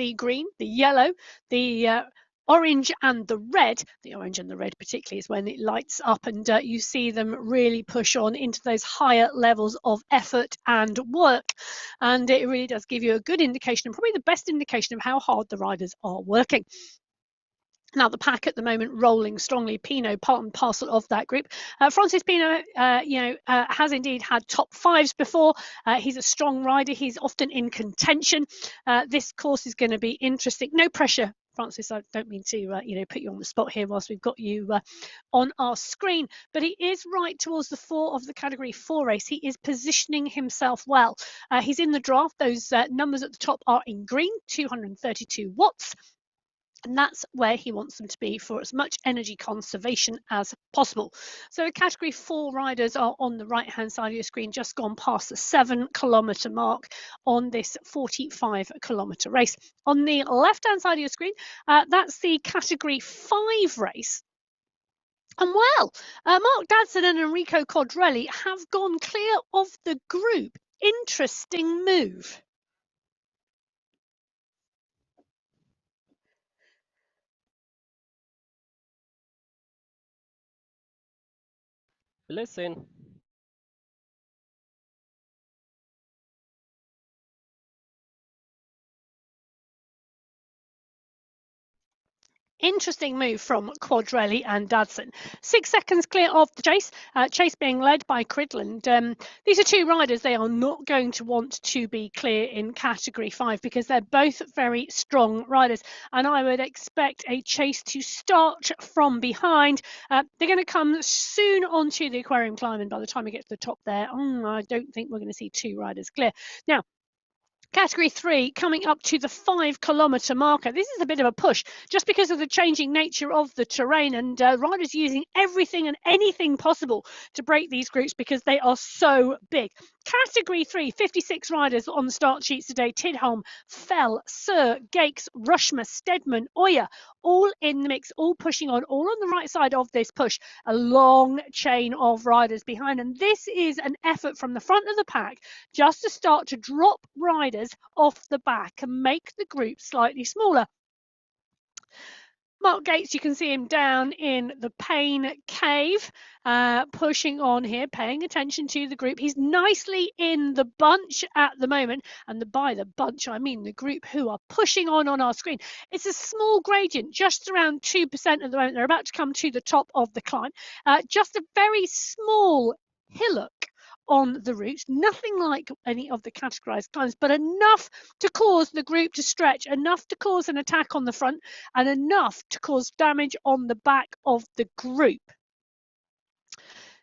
the green, the yellow, the orange and the red. The orange and the red particularly is when it lights up, and you see them really push on into those higher levels of effort and work, and it really does give you a good indication, and probably the best indication, of how hard the riders are working. Now, the pack at the moment rolling strongly. Pinot, part and parcel of that group. Francis Pinot, has indeed had top fives before. He's a strong rider. He's often in contention. This course is going to be interesting. No pressure, Francis. I don't mean to, put you on the spot here whilst we've got you on our screen, but he is right towards the 4 of the Category 4 race. He is positioning himself well. He's in the draft. Those numbers at the top are in green, 232 watts. And that's where he wants them to be for as much energy conservation as possible. So the Category 4 riders are on the right-hand side of your screen, just gone past the 7-kilometre mark on this 45-kilometre race. On the left-hand side of your screen, that's the Category 5 race. And well, Mark Dadson and Enrico Quadrelli have gone clear of the group. Interesting move. Listen. Interesting move from Quadrelli and Dadson. 6 seconds clear of the chase. Chase being led by Cridland. These are two riders. They are not going to want to be clear in Category 5 because they're both very strong riders. And I would expect a chase to start from behind. They're going to come soon onto the aquarium climb. And by the time we get to the top there, I don't think we're going to see 2 riders clear. Now, Category 3 coming up to the 5-kilometre marker. This is a bit of a push just because of the changing nature of the terrain, and riders using everything and anything possible to break these groups because they are so big. Category 3, 56 riders on the start sheets today. Tidholm, Fell, Sir, Gakes, Rushmer, Stedman, Oyer, all in the mix, all pushing on, all on the right side of this push. A long chain of riders behind, and this is an effort from the front of the pack just to start to drop riders off the back and make the group slightly smaller. Mark Gates, you can see him down in the Pain Cave, pushing on here, paying attention to the group. He's nicely in the bunch at the moment, and by the bunch, I mean the group who are pushing on our screen. It's a small gradient, just around 2% at the moment. They're about to come to the top of the climb. Just a very small hillock on the route, nothing like any of the categorized climbs, but enough to cause the group to stretch, enough to cause an attack on the front, and enough to cause damage on the back of the group.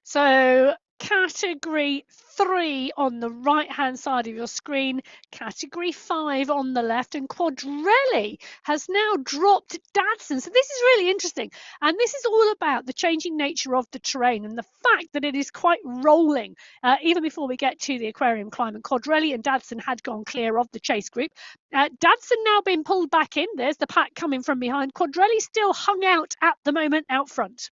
So Category 3 on the right-hand side of your screen, Category 5 on the left, and Quadrelli has now dropped Dadson. So this is really interesting, and this is all about the changing nature of the terrain and the fact that it is quite rolling. Even before we get to the aquarium climb, and Quadrelli and Dadson had gone clear of the chase group. Dadson now being pulled back in. There's the pack coming from behind. Quadrelli still hung out at the moment out front.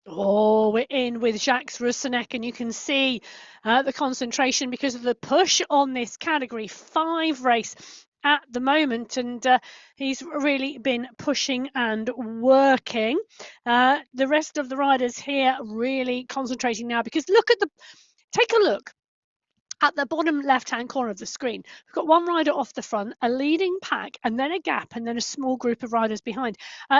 Oh, we're in with Jacques Roussenek, and you can see the concentration because of the push on this Category 5 race at the moment, and he's really been pushing and working. The rest of the riders here really concentrating now because take a look at the bottom left-hand corner of the screen. We've got one rider off the front, a leading pack, and then a gap, and then a small group of riders behind.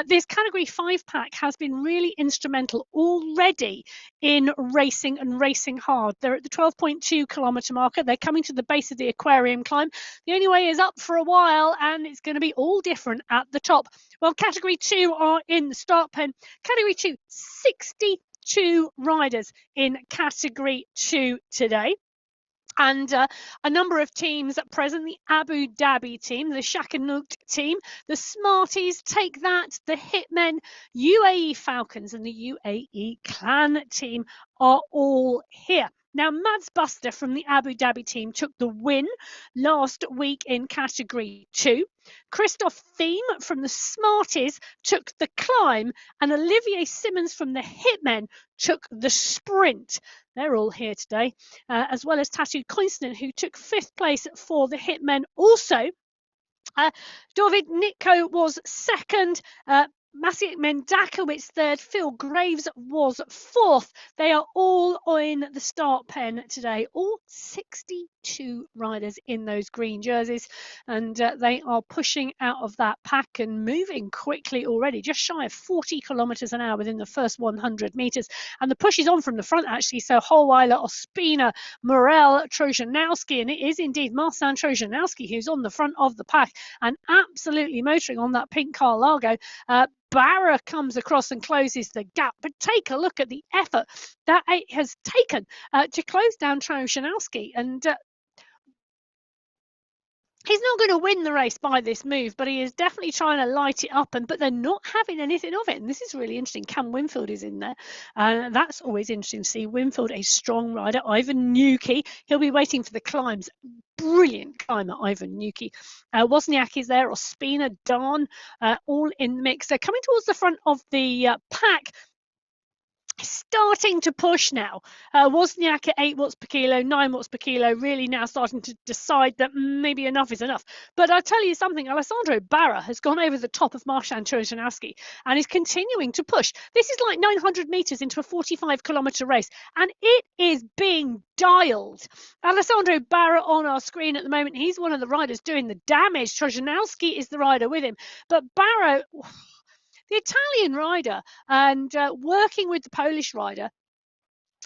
This Category 5 pack has been really instrumental already in racing and racing hard. They're at the 12.2-kilometre marker. They're coming to the base of the aquarium climb. The only way is up for a while, and it's going to be all different at the top. Well, Category 2 are in the start pen. Category 2, 62 riders in Category 2 today. And a number of teams at present: the Abu Dhabi team, the Shakanuk team, the Smarties, Take That, the Hitmen, UAE Falcons, and the UAE Clan team are all here. Now, Mads Buster from the Abu Dhabi team took the win last week in Category 2. Christoph Thiem from the Smarties took the climb, and Olivier Simmons from the Hitmen took the sprint. They're all here today, as well as Tattooed Koinston, who took 5th place for the Hitmen also. David Nitko was 2nd. Maciej Mendakowicz 3rd, Phil Graves was 4th. They are all in the start pen today, all 62 riders in those green jerseys, and they are pushing out of that pack and moving quickly already, just shy of 40 kilometers an hour within the first 100 meters. And the push is on from the front, actually. So Hollweiler, Ospina, Morel, Trojanowski, and it is indeed Marcin Trojanowski who's on the front of the pack and absolutely motoring on that pink Carl Largo. Barra comes across and closes the gap, but take a look at the effort that it has taken to close down Trojanowski, and he's not going to win the race by this move, but he is definitely trying to light it up, but they're not having anything of it, and this is really interesting. Cam Winfield is in there, and that's always interesting to see. Winfield, a strong rider. Ivan Nuki, he'll be waiting for the climbs. Brilliant climber, Ivan Nuki. Wozniak is there, Ospina, Darn, all in the mix. They're coming towards the front of the pack, starting to push now. Wozniak at 8 watts per kilo, 9 watts per kilo, really now starting to decide that maybe enough is enough. But I'll tell you something, Alessandro Barra has gone over the top of Marcin Trojanowski and is continuing to push. This is like 900 meters into a 45-kilometer race, and it is being dialed. Alessandro Barra on our screen at the moment, he's one of the riders doing the damage. Trojanowski is the rider with him, but Barra, the Italian rider, and working with the Polish rider,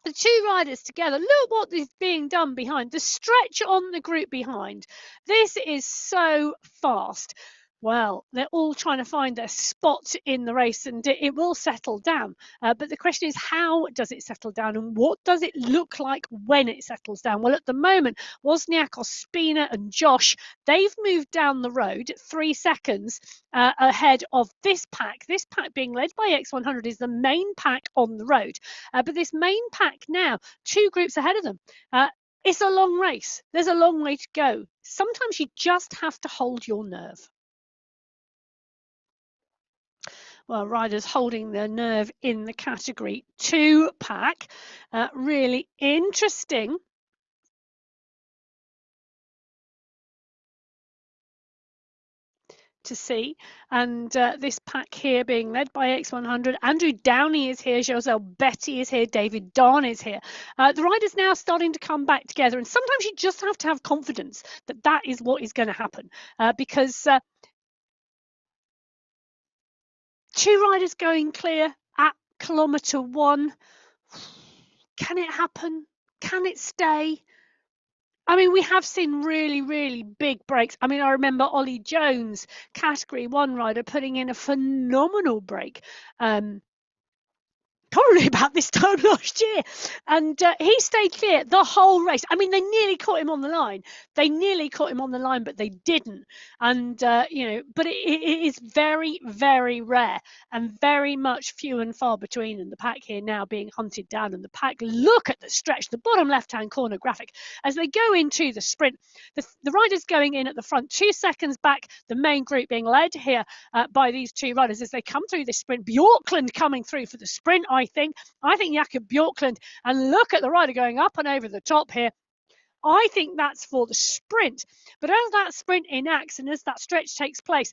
the two riders together, look what is being done behind. The stretch on the group behind. This is so fast. Well, they're all trying to find their spot in the race, and it will settle down. But the question is, how does it settle down, and what does it look like when it settles down? Well, at the moment, Wozniak, Ospina, and Josh, they've moved down the road 3 seconds ahead of this pack. This pack being led by X100 is the main pack on the road. But this main pack now, 2 groups ahead of them. It's a long race. There's a long way to go. Sometimes you just have to hold your nerve. Well, riders holding their nerve in the Category 2 pack. Really interesting. To see, and this pack here being led by X100. Andrew Downey is here, Joselle Betty is here, David Darn is here. The riders now starting to come back together, and sometimes you just have to have confidence that that is what is going to happen, because 2 riders going clear at kilometre 1. Can it happen? Can it stay? I mean, we have seen really, really big breaks. I mean, I remember Ollie Jones, Category 1 rider, putting in a phenomenal break. Probably about this time last year, and he stayed clear the whole race. I mean, they nearly caught him on the line. But they didn't. And but it is very, very rare and very much few and far between. And the pack here now being hunted down, and the pack, look at the stretch, the bottom left-hand corner graphic as they go into the sprint. The riders going in at the front, 2 seconds back. The main group being led here by these 2 riders as they come through this sprint. Bjorklund coming through for the sprint. I think Jakob Bjorklund, and look at the rider going up and over the top here. I think that's for the sprint. But as that sprint enacts and as that stretch takes place,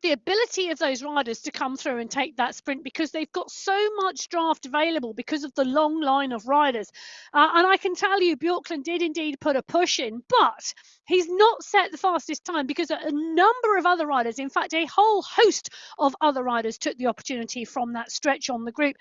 the ability of those riders to come through and take that sprint, because they've got so much draft available because of the long line of riders. And I can tell you, Bjorklund did indeed put a push in, but he's not set the fastest time because a number of other riders, in fact, a whole host of other riders took the opportunity from that stretch on the group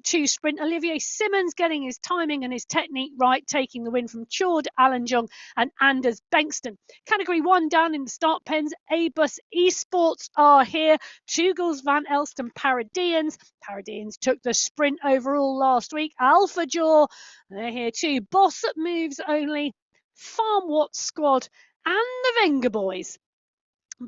to sprint. Olivier Simmons getting his timing and his technique right, taking the win from Tjord Allenjong and Anders Bengtsson. Category 1 down in the start pens. Abus Esports are here. Tugels, Van Elst and Paradians. Paradians took the sprint overall last week. Alpha Jaw, they're here too. Boss Moves Only, Farm Watts Squad, and the Venga Boys.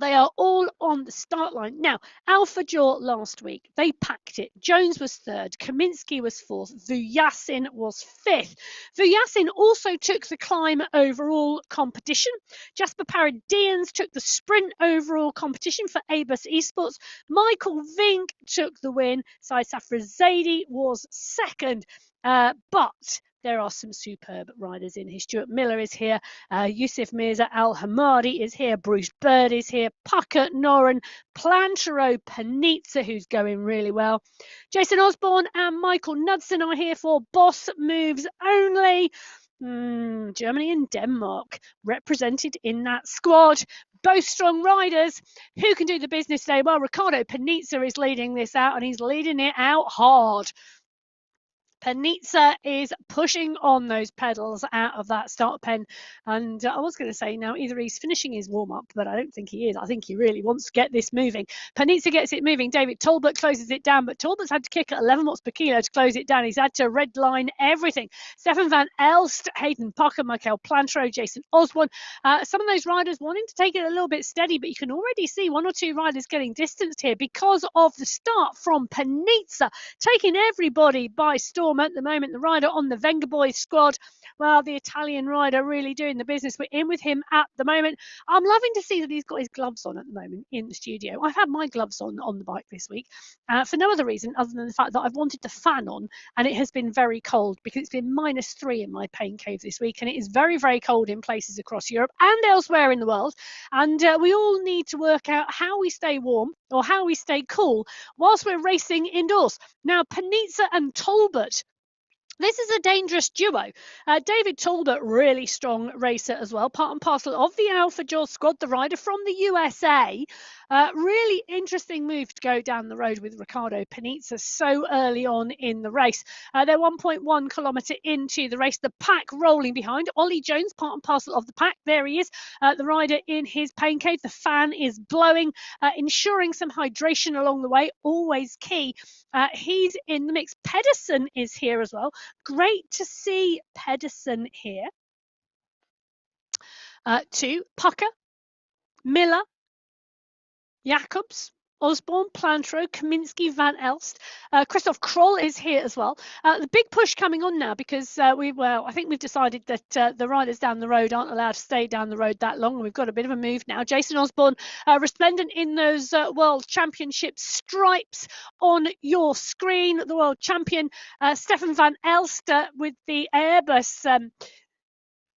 They are all on the start line. Now, Alpha Jaw last week, they packed it. Jones was third. Kaminsky was fourth. Vuyasin was fifth. Vuyasin also took the climb overall competition. Jasper Paradians took the sprint overall competition for Abus Esports. Michael Vink took the win. Said Safrazadi was second. But there are some superb riders in here. Stuart Miller is here. Yusuf Mirza Al Hamadi is here. Bruce Bird is here. Puckett, Noren, Plantero, Panizza, who's going really well. Jason Osborne and Michael Knudsen are here for Boss Moves Only. Germany and Denmark represented in that squad. Both strong riders. Who can do the business today? Well, Riccardo Panizza is leading this out, and he's leading it out hard. Panizza is pushing on those pedals out of that start pen. And I was going to say now either he's finishing his warm-up, but I don't think he is. I think he really wants to get this moving. Panizza gets it moving. David Talbot closes it down, but Talbot's had to kick at 11 watts per kilo to close it down. He's had to redline everything. Stefan van Elst, Hayden Pucker, Michael Plantero, Jason Osborne. Some of those riders wanting to take it a little bit steady, but you can already see one or two riders getting distanced here because of the start from Panizza, taking everybody by storm at the moment. The rider on the Venga Boys squad, well, the Italian rider really doing the business. We're in with him at the moment. I'm loving to see that he's got his gloves on at the moment in the studio. I've had my gloves on the bike this week for no other reason other than the fact that I've wanted the fan on, and it has been very cold because it's been -3 in my pain cave this week, and it is very, very cold in places across Europe and elsewhere in the world. And we all need to work out how we stay warm or how we stay cool whilst we're racing indoors. Now, Panizza and Talbot, this is a dangerous duo. David Talbot, really strong racer as well, part and parcel of the Alpha Jaw squad, the rider from the USA. Really interesting move to go down the road with Riccardo Panizza so early on in the race. They're 1.1 kilometre into the race. The pack rolling behind. Ollie Jones, part and parcel of the pack. There he is, the rider in his pain cave. The fan is blowing, ensuring some hydration along the way, always key. He's in the mix. Pedersen is here as well. Great to see Pedersen here. To Pucker, Miller, Jacobs, Osborne, Plantero, Kaminsky, Van Elst. Christoph Kroll is here as well. The big push coming on now because I think we've decided that the riders down the road aren't allowed to stay down the road that long. We've got a bit of a move now. Jason Osborne, resplendent in those World Championship stripes on your screen. The World Champion, Stefan Van Elst with the Airbus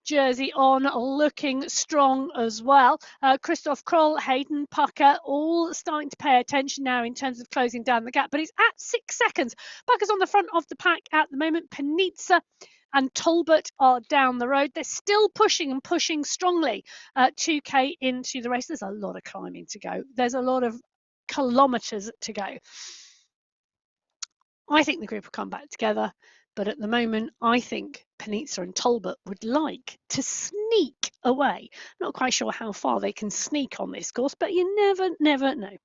jersey on, looking strong as well. Christoph Kroll, Hayden Pucker, all starting to pay attention now in terms of closing down the gap, but it's at 6 seconds. Pucker's on the front of the pack at the moment. Panizza and Talbot are down the road. They're still pushing and pushing strongly 2K into the race. There's a lot of climbing to go. There's a lot of kilometres to go. I think the group will come back together. But at the moment, I think Panizza and Talbot would like to sneak away. Not quite sure how far they can sneak on this course, but you never know.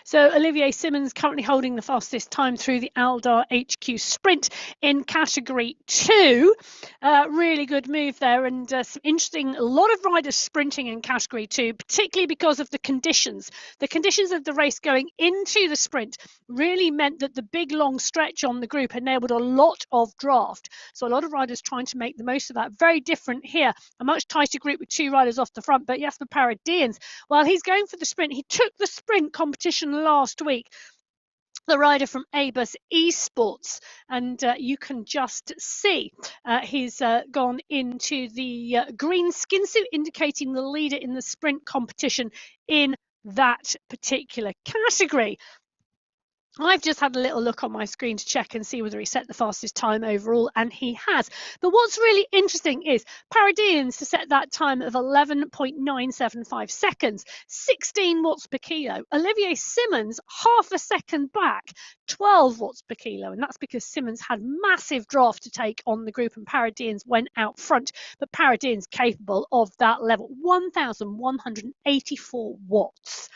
So Olivier Simmons currently holding the fastest time through the Aldar HQ Sprint in Category 2. Really good move there, and some interesting, a lot of riders sprinting in Category 2, particularly because of the conditions. The conditions of the race going into the sprint really meant that the big long stretch on the group enabled a lot of draft. So a lot of riders trying to make the most of that. Very different here. A much tighter group with two riders off the front, but Jasper Paradians, while he's going for the sprint, he took the sprint competition last week, the rider from Abus Esports, and you can just see he's gone into the green skin suit, indicating the leader in the sprint competition in that particular category. I've just had a little look on my screen to check and see whether he set the fastest time overall, and he has. But what's really interesting is Paradians to set that time of 11.975 seconds, 16 watts per kilo. Olivier Simmons, half a second back, 12 watts per kilo, and that's because Simmons had massive draft to take on the group and Paradians went out front, but Paradians capable of that level, 1,184 watts.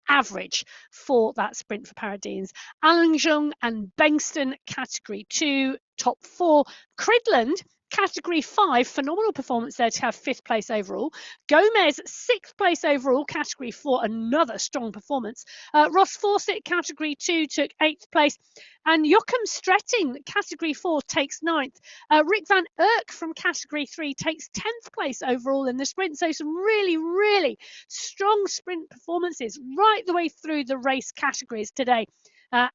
average for that sprint for Paradines. Allenjung and Bengston, Category 2, top 4. Cridland, Category 5, phenomenal performance there to have 5th place overall. Gomez, 6th place overall, Category 4, another strong performance. Ross Fawcett, Category 2, took 8th place. And Joachim Stretting, Category 4, takes 9th. Rick van Urk from Category 3 takes 10th place overall in the sprint. So some really, really strong sprint performances right the way through the race categories today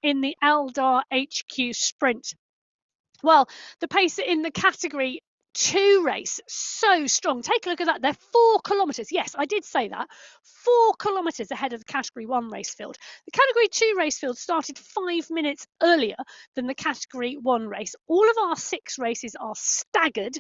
in the Eldar HQ sprint. Well, the pace in the Category 2 race, so strong. Take a look at that. They're 4 kilometres. Yes, I did say that. 4 kilometres ahead of the Category 1 race field. The Category 2 race field started 5 minutes earlier than the Category 1 race. All of our 6 races are staggered.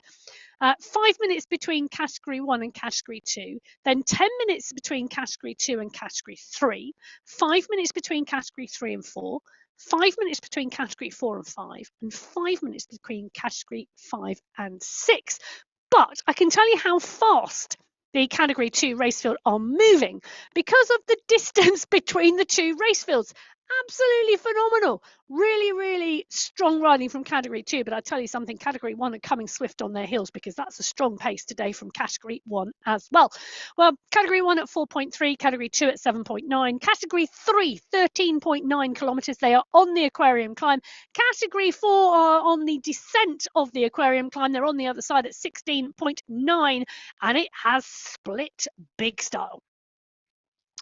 5 minutes between Category 1 and Category 2, then 10 minutes between Category 2 and Category 3, 5 minutes between Category 3 and 4, 5 minutes between Category 4 and 5, and 5 minutes between Category 5 and 6. But I can tell you how fast the Category 2 race field are moving because of the distance between the 2 race fields. Absolutely phenomenal. Really, really strong riding from Category 2. But I tell you something, Category 1 are coming swift on their heels because that's a strong pace today from Category 1 as well. Well, Category 1 at 4.3, Category 2 at 7.9, Category 3, 13.9 kilometres. They are on the aquarium climb. Category 4 are on the descent of the aquarium climb. They're on the other side at 16.9, and it has split big style.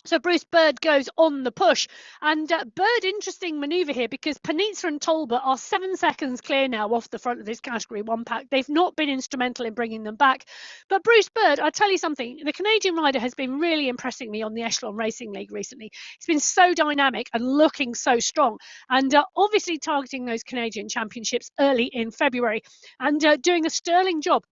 So Bruce Bird goes on the push, and Bird, interesting manoeuvre here because Panizza and Tolbert are 7 seconds clear now off the front of this Category 1 pack. They've not been instrumental in bringing them back. But Bruce Bird, I tell you something, the Canadian rider has been really impressing me on the Echelon Racing League recently. He's been so dynamic and looking so strong, and obviously targeting those Canadian championships early in February, and doing a sterling job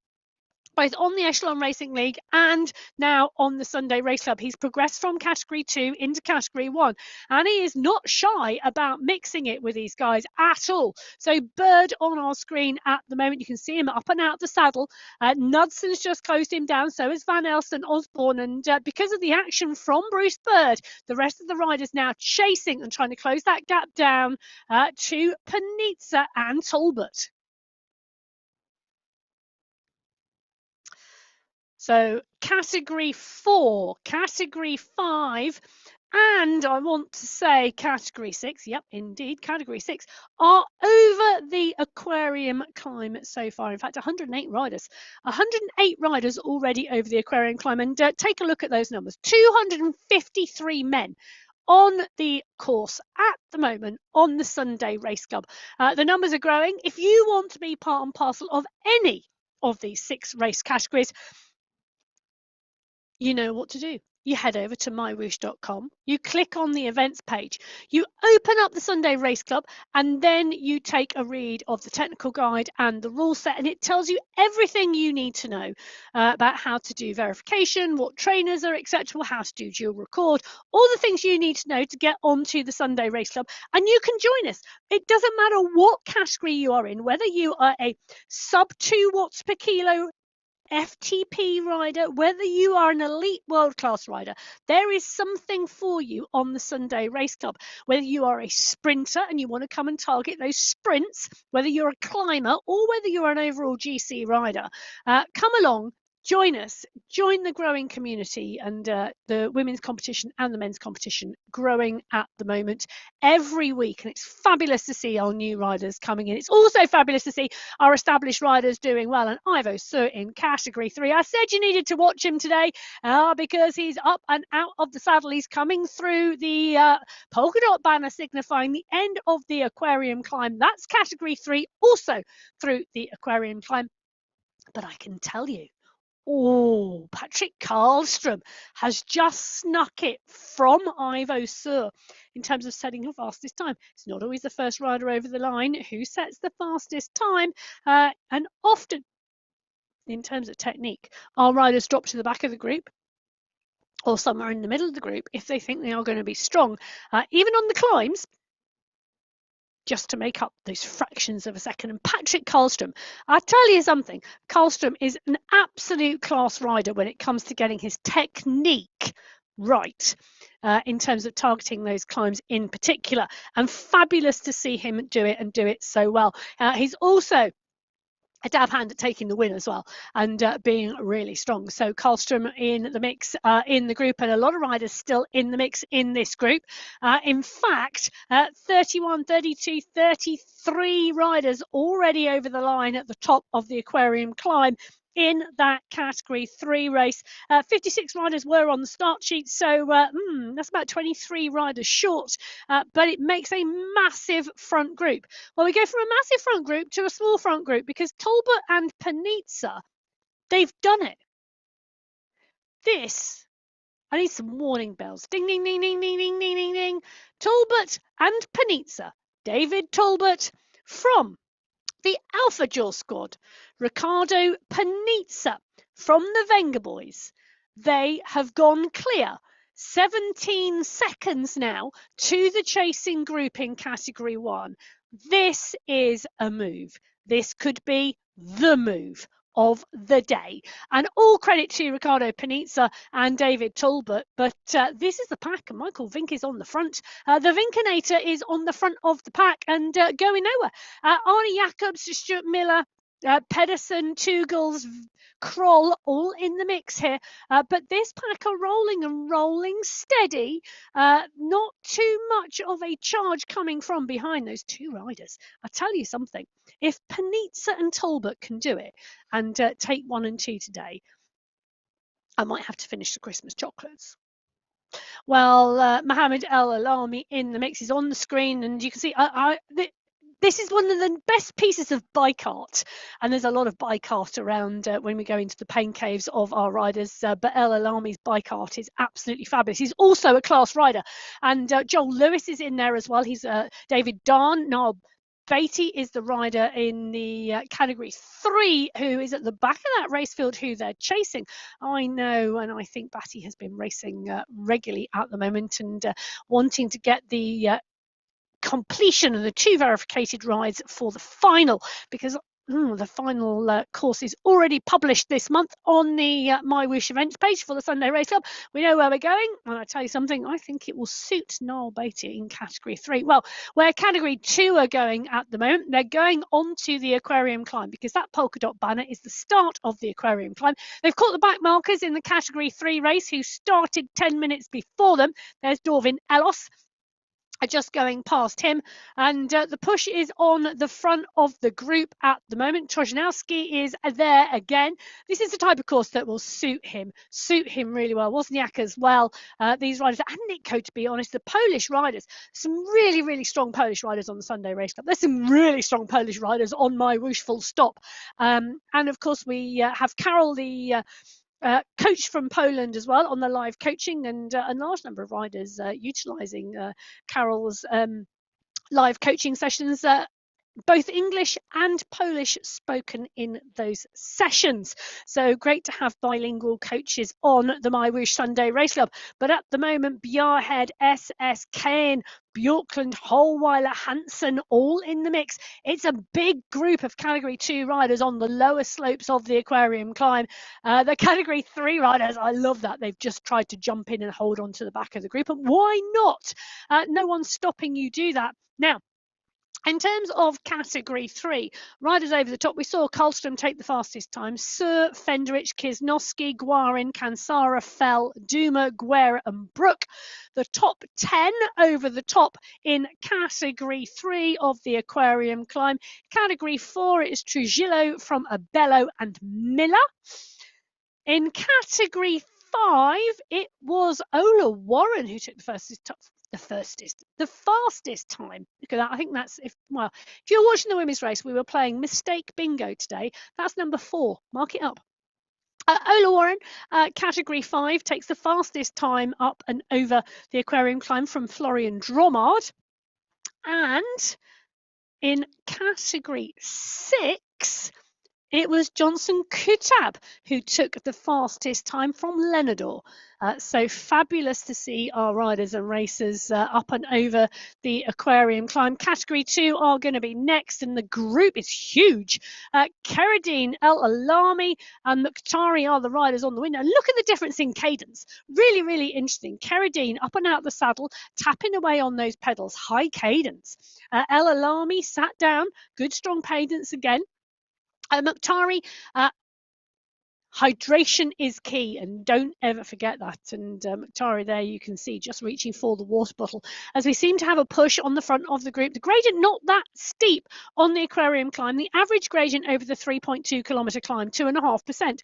both on the Echelon Racing League and now on the Sunday Race Club. He's progressed from Category 2 into Category 1, and he is not shy about mixing it with these guys at all. So Bird on our screen at the moment. You can see him up and out the saddle. Knudson's just closed him down, so is Van Elsen, Osborne, and because of the action from Bruce Bird, the rest of the riders now chasing and trying to close that gap down to Panizza and Tolbert. So Category 4, Category 5, and I want to say Category 6, yep, indeed, Category 6, are over the aquarium climb so far. In fact, 108 riders. 108 riders already over the aquarium climb. And take a look at those numbers. 253 men on the course at the moment on the Sunday Race Club. The numbers are growing. If you want to be part and parcel of any of these 6 race categories, you know what to do. You head over to mywoosh.com, you click on the events page, you open up the Sunday Race Club, and then you take a read of the technical guide and the rule set, and it tells you everything you need to know about how to do verification, what trainers are acceptable, how to do dual record, all the things you need to know to get onto the Sunday Race Club, and you can join us. It doesn't matter what category you are in, whether you are a sub 2 watts per kilo FTP rider, whether you are an elite world-class rider, there is something for you on the Sunday Race Club. Whether you are a sprinter and you want to come and target those sprints, whether you're a climber or whether you're an overall GC rider, come along, join us, join the growing community, and the women's competition and the men's competition growing at the moment every week, and it's fabulous to see our new riders coming in. It's also fabulous to see our established riders doing well, and Ivo Sur in Category 3. I said you needed to watch him today because he's up and out of the saddle. He's coming through the polka dot banner signifying the end of the aquarium climb. That's Category 3, also through the aquarium climb. But I can tell you, Patrick Karlstrom has just snuck it from Ivo Sur in terms of setting a fastest time. It's not always the first rider over the line who sets the fastest time, and often, in terms of technique, our riders drop to the back of the group or somewhere in the middle of the group if they think they are going to be strong, even on the climbs, just to make up those fractions of a second. And Patrick Karlstrom, I'll tell you something, Karlstrom is an absolute class rider when it comes to getting his technique right. in terms of targeting those climbs in particular. And fabulous to see him do it and do it so well. He's also a dab hand at taking the win as well, and being really strong. So Karlstrom in the mix in the group, and a lot of riders still in the mix in this group. In fact, 31, 32, 33 riders already over the line at the top of the aquarium climb in that category 3 race. 56 riders were on the start sheet, so that's about 23 riders short, but it makes a massive front group. Well, we go from a massive front group to a small front group because Talbot and Panizza, they've done it. This, I need some warning bells. Ding, ding, ding, ding, ding, ding, ding, ding, ding. Talbot and Panizza, David Talbot from the Alpha Jaw squad, Ricardo Panizza from the Venga boys. They have gone clear 17 seconds now to the chasing group in category 1. This is a move. This could be the move of the day, and all credit to Ricardo Panizza and David Talbot, but this is the pack, and Michael Vink is on the front. The Vinkinator is on the front of the pack and going nowhere. Arnie Jacobs, Stuart Miller, Pedersen, Tugels, Kroll, all in the mix here, but this pack are rolling and rolling steady. Not too much of a charge coming from behind those two riders. I'll tell you something, if Panizza and Talbot can do it and take 1 and 2 today, I might have to finish the Christmas chocolates. Well, Mohammed El Alami in the mix is on the screen, and you can see this is one of the best pieces of bike art, and there's a lot of bike art around when we go into the pain caves of our riders, but El Alami's bike art is absolutely fabulous. He's also a class rider, and Joel Lewis is in there as well. He's David Darn. Niall Beatty is the rider in the category 3 who is at the back of that race field who they're chasing. I know, and I think Batty has been racing regularly at the moment and wanting to get the completion of the 2 verificated rides for the final, because the final course is already published this month on the My Whoosh events page for the Sunday Race Club. We know where we're going, and I tell you something, I think it will suit Niall Beatty in category 3. Well, where category 2 are going at the moment, they're going onto the aquarium climb, because that polka dot banner is the start of the aquarium climb. They've caught the back markers in the category 3 race who started 10 minutes before them. There's Dorvin Ellos just going past him, and the push is on the front of the group at the moment. Trojanowski is there again. This is the type of course that will suit him really well. Wozniak as well. These riders, and Nitko, to be honest, the Polish riders, some really, really strong Polish riders on the Sunday Race Club. There's some really strong Polish riders on My Whoosh full stop. And of course we have Carol, the coach from Poland as well, on the live coaching, and a large number of riders utilising Carol's live coaching sessions, both English and Polish spoken in those sessions. So great to have bilingual coaches on the My Whoosh Sunday Race Club. But at the moment, Bjarhead, SS Kane, Bjorkland, Holweiler, Hansen, all in the mix. It's a big group of category 2 riders on the lower slopes of the aquarium climb. The category 3 riders, I love that. They've just tried to jump in and hold on to the back of the group. And why not? No one's stopping you do that. Now, in terms of category 3, riders over the top, we saw Karlstrom take the fastest time. Sir, Fenderich, Kisnowski, Guarin, Kansara, Fell, Duma, Guerra and Brook. The top 10 over the top in category 3 of the aquarium climb. Category 4 is Trujillo from Abello and Miller. In category 5, it was Ola Warren who took the fastest time. Look at that. I think that's, if you're watching the women's race, we were playing Mistake Bingo today. That's number 4. Mark it up. Ola Warren, category 5, takes the fastest time up and over the aquarium climb from Florian Dromard. And in category 6, It was Johnson Kutab who took the fastest time from Lenador. So fabulous to see our riders and racers up and over the aquarium climb. Category 2 are going to be next, and the group is huge. Keridine, El Alami, and Mukhtari are the riders on the window. Look at the difference in cadence. Really, really interesting. Keridine up and out the saddle, tapping away on those pedals. High cadence. El Alami sat down. Good, strong cadence again. Mukhtari, hydration is key, and don't ever forget that. And Mukhtari there, you can see just reaching for the water bottle as we seem to have a push on the front of the group. The gradient not that steep on the aquarium climb. The average gradient over the 3.2 kilometre climb, 2.5%.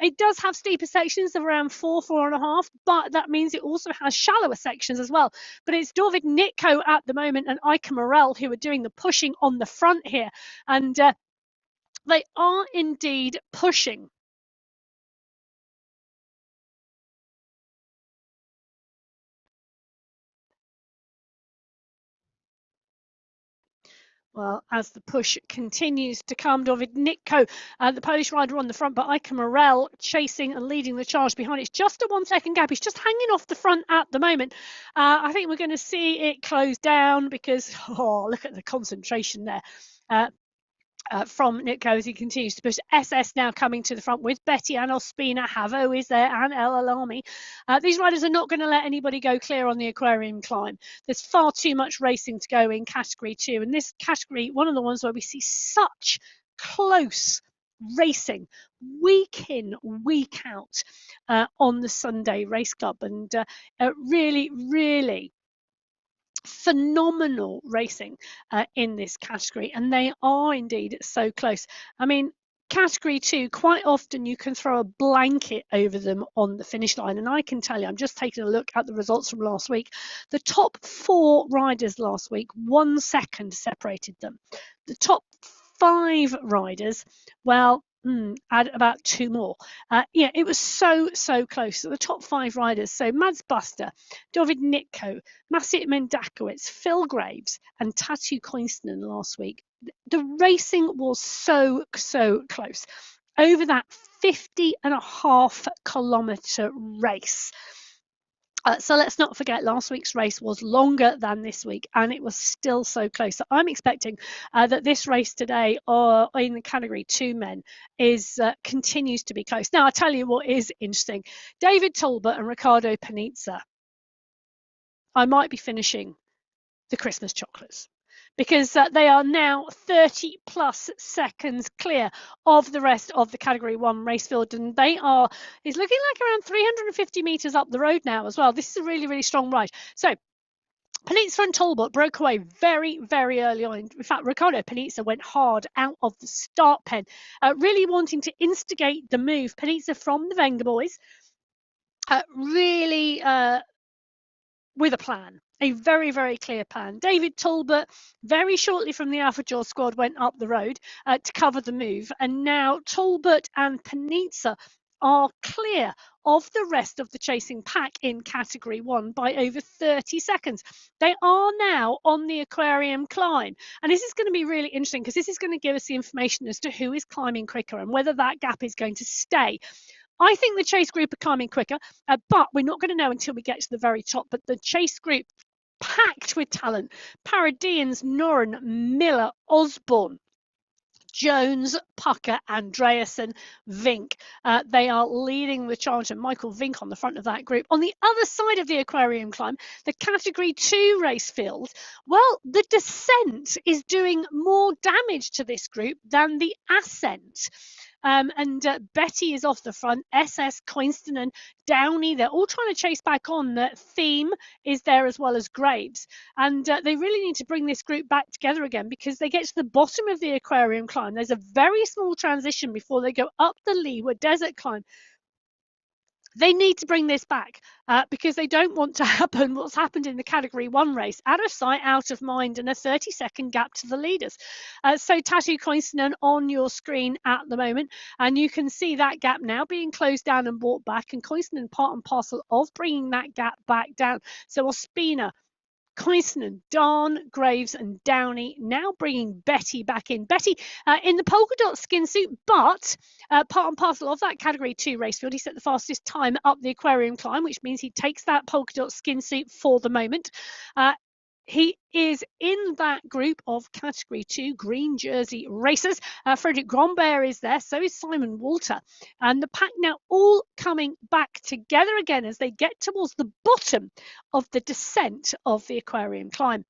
It does have steeper sections of around 4.5, but that means it also has shallower sections as well. But it's David Nitko at the moment and Ika Morel who are doing the pushing on the front here, and they are indeed pushing. Well, as the push continues to come, David Nitko, the Polish rider on the front, but Ika Morel chasing and leading the charge behind. It's just a 1 second gap. He's just hanging off the front at the moment. I think we're going to see it close down because, look at the concentration there. From Nitko as he continues to push. SS now coming to the front with Betty and Ospina. Havo is there and El Alami. These riders are not going to let anybody go clear on the aquarium climb. There's far too much racing to go in category 2. And this category, one of the ones where we see such close racing week in, week out on the Sunday Race Club. And really, really phenomenal racing in this category, and they are indeed so close. I mean, category 2, quite often you can throw a blanket over them on the finish line, and I can tell you, I'm just taking a look at the results from last week. The top 4 riders last week, 1 second separated them. The top 5 riders, well, add about 2 more. Yeah, it was so close. So the top 5 riders, so Mads Buster, David Nitko, Masit Mendakowicz, Phil Graves, and Tatu Koivunen last week. The racing was so close. Over that 50.5 kilometre race. So let's not forget last week's race was longer than this week, and it was still so close. So I'm expecting that this race today, or in the category 2 men, is continues to be close. Now, I'll tell you what is interesting. David Talbot and Riccardo Panizza, I might be finishing the Christmas chocolates, because they are now 30 plus seconds clear of the rest of the category 1 race field, and they are, it's looking like around 350 meters up the road now as well. This is a really strong ride. So Panizza and Talbot broke away very early on. In fact, Riccardo Panizza went hard out of the start pen, really wanting to instigate the move. Panizza from the Wenger boys, really with a plan, a very clear plan. David Talbot, very shortly from the Alpha Jaw squad, went up the road to cover the move, and now Talbot and Panizza are clear of the rest of the chasing pack in category 1 by over 30 seconds. They are now on the aquarium climb, and this is going to be really interesting because this is going to give us the information as to who is climbing quicker and whether that gap is going to stay. I think the chase group are climbing quicker, but we're not going to know until we get to the very top. But the chase group, packed with talent: Paradians, Noren, Miller, Osborne, Jones, Pucker, Andreasen, Vink. They are leading the charge, and Michael Vink on the front of that group. On the other side of the aquarium climb, the category 2 race field, well, the descent is doing more damage to this group than the ascent. And Betty is off the front, SS, Coinston and Downey, they're all trying to chase back on. Theme is there as well as Graves, and they really need to bring this group back together again, because they get to the bottom of the aquarium climb. There's a very small transition before they go up the Leeward Desert climb. They need to bring this back because they don't want to happen what's happened in the category 1 race: out of sight, out of mind, and a 30-second gap to the leaders. So Tatu Koivunen on your screen at the moment, and you can see that gap now being closed down and brought back, and Koivunen part and parcel of bringing that gap back down. So Ospina, Kuisnen, Darn, Graves and Downey now bringing Betty back in. Betty in the polka dot skin suit, but part and parcel of that category 2 race field. He set the fastest time up the aquarium climb, which means he takes that polka dot skin suit for the moment. He is in that group of category 2 green jersey racers. Frederick Grombeer is there, so is Simon Walter. And the pack now all coming back together again as they get towards the bottom of the descent of the aquarium climb.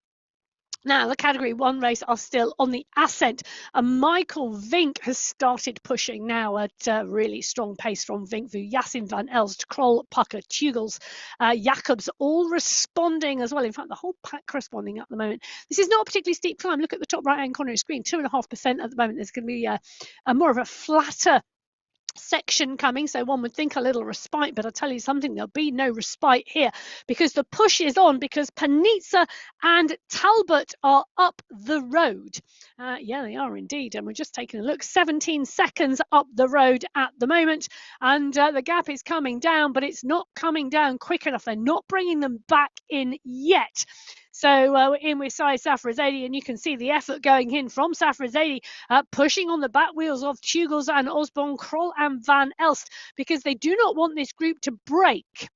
Now, the Category 1 race are still on the ascent, and Michael Vink has started pushing now at a really strong pace from Vink, Yasin van Elst, Kroll, Pucker, Tugels, Jacobs, all responding as well. In fact, the whole pack responding at the moment. This is not a particularly steep climb. Look at the top right-hand corner of the screen, 2.5% at the moment. There's going to be a more of a flatter section coming, so one would think a little respite, but I'll tell you something, there'll be no respite here because the push is on, because Panizza and Talbot are up the road. Yeah, they are indeed, and we're just taking a look, 17 seconds up the road at the moment, and the gap is coming down, but it's not coming down quick enough. They're not bringing them back in yet. So we're in with Sai Safrazadi, and you can see the effort going in from Safrazadi, pushing on the back wheels of Tugels and Osborne, Kroll and Van Elst, because they do not want this group to break.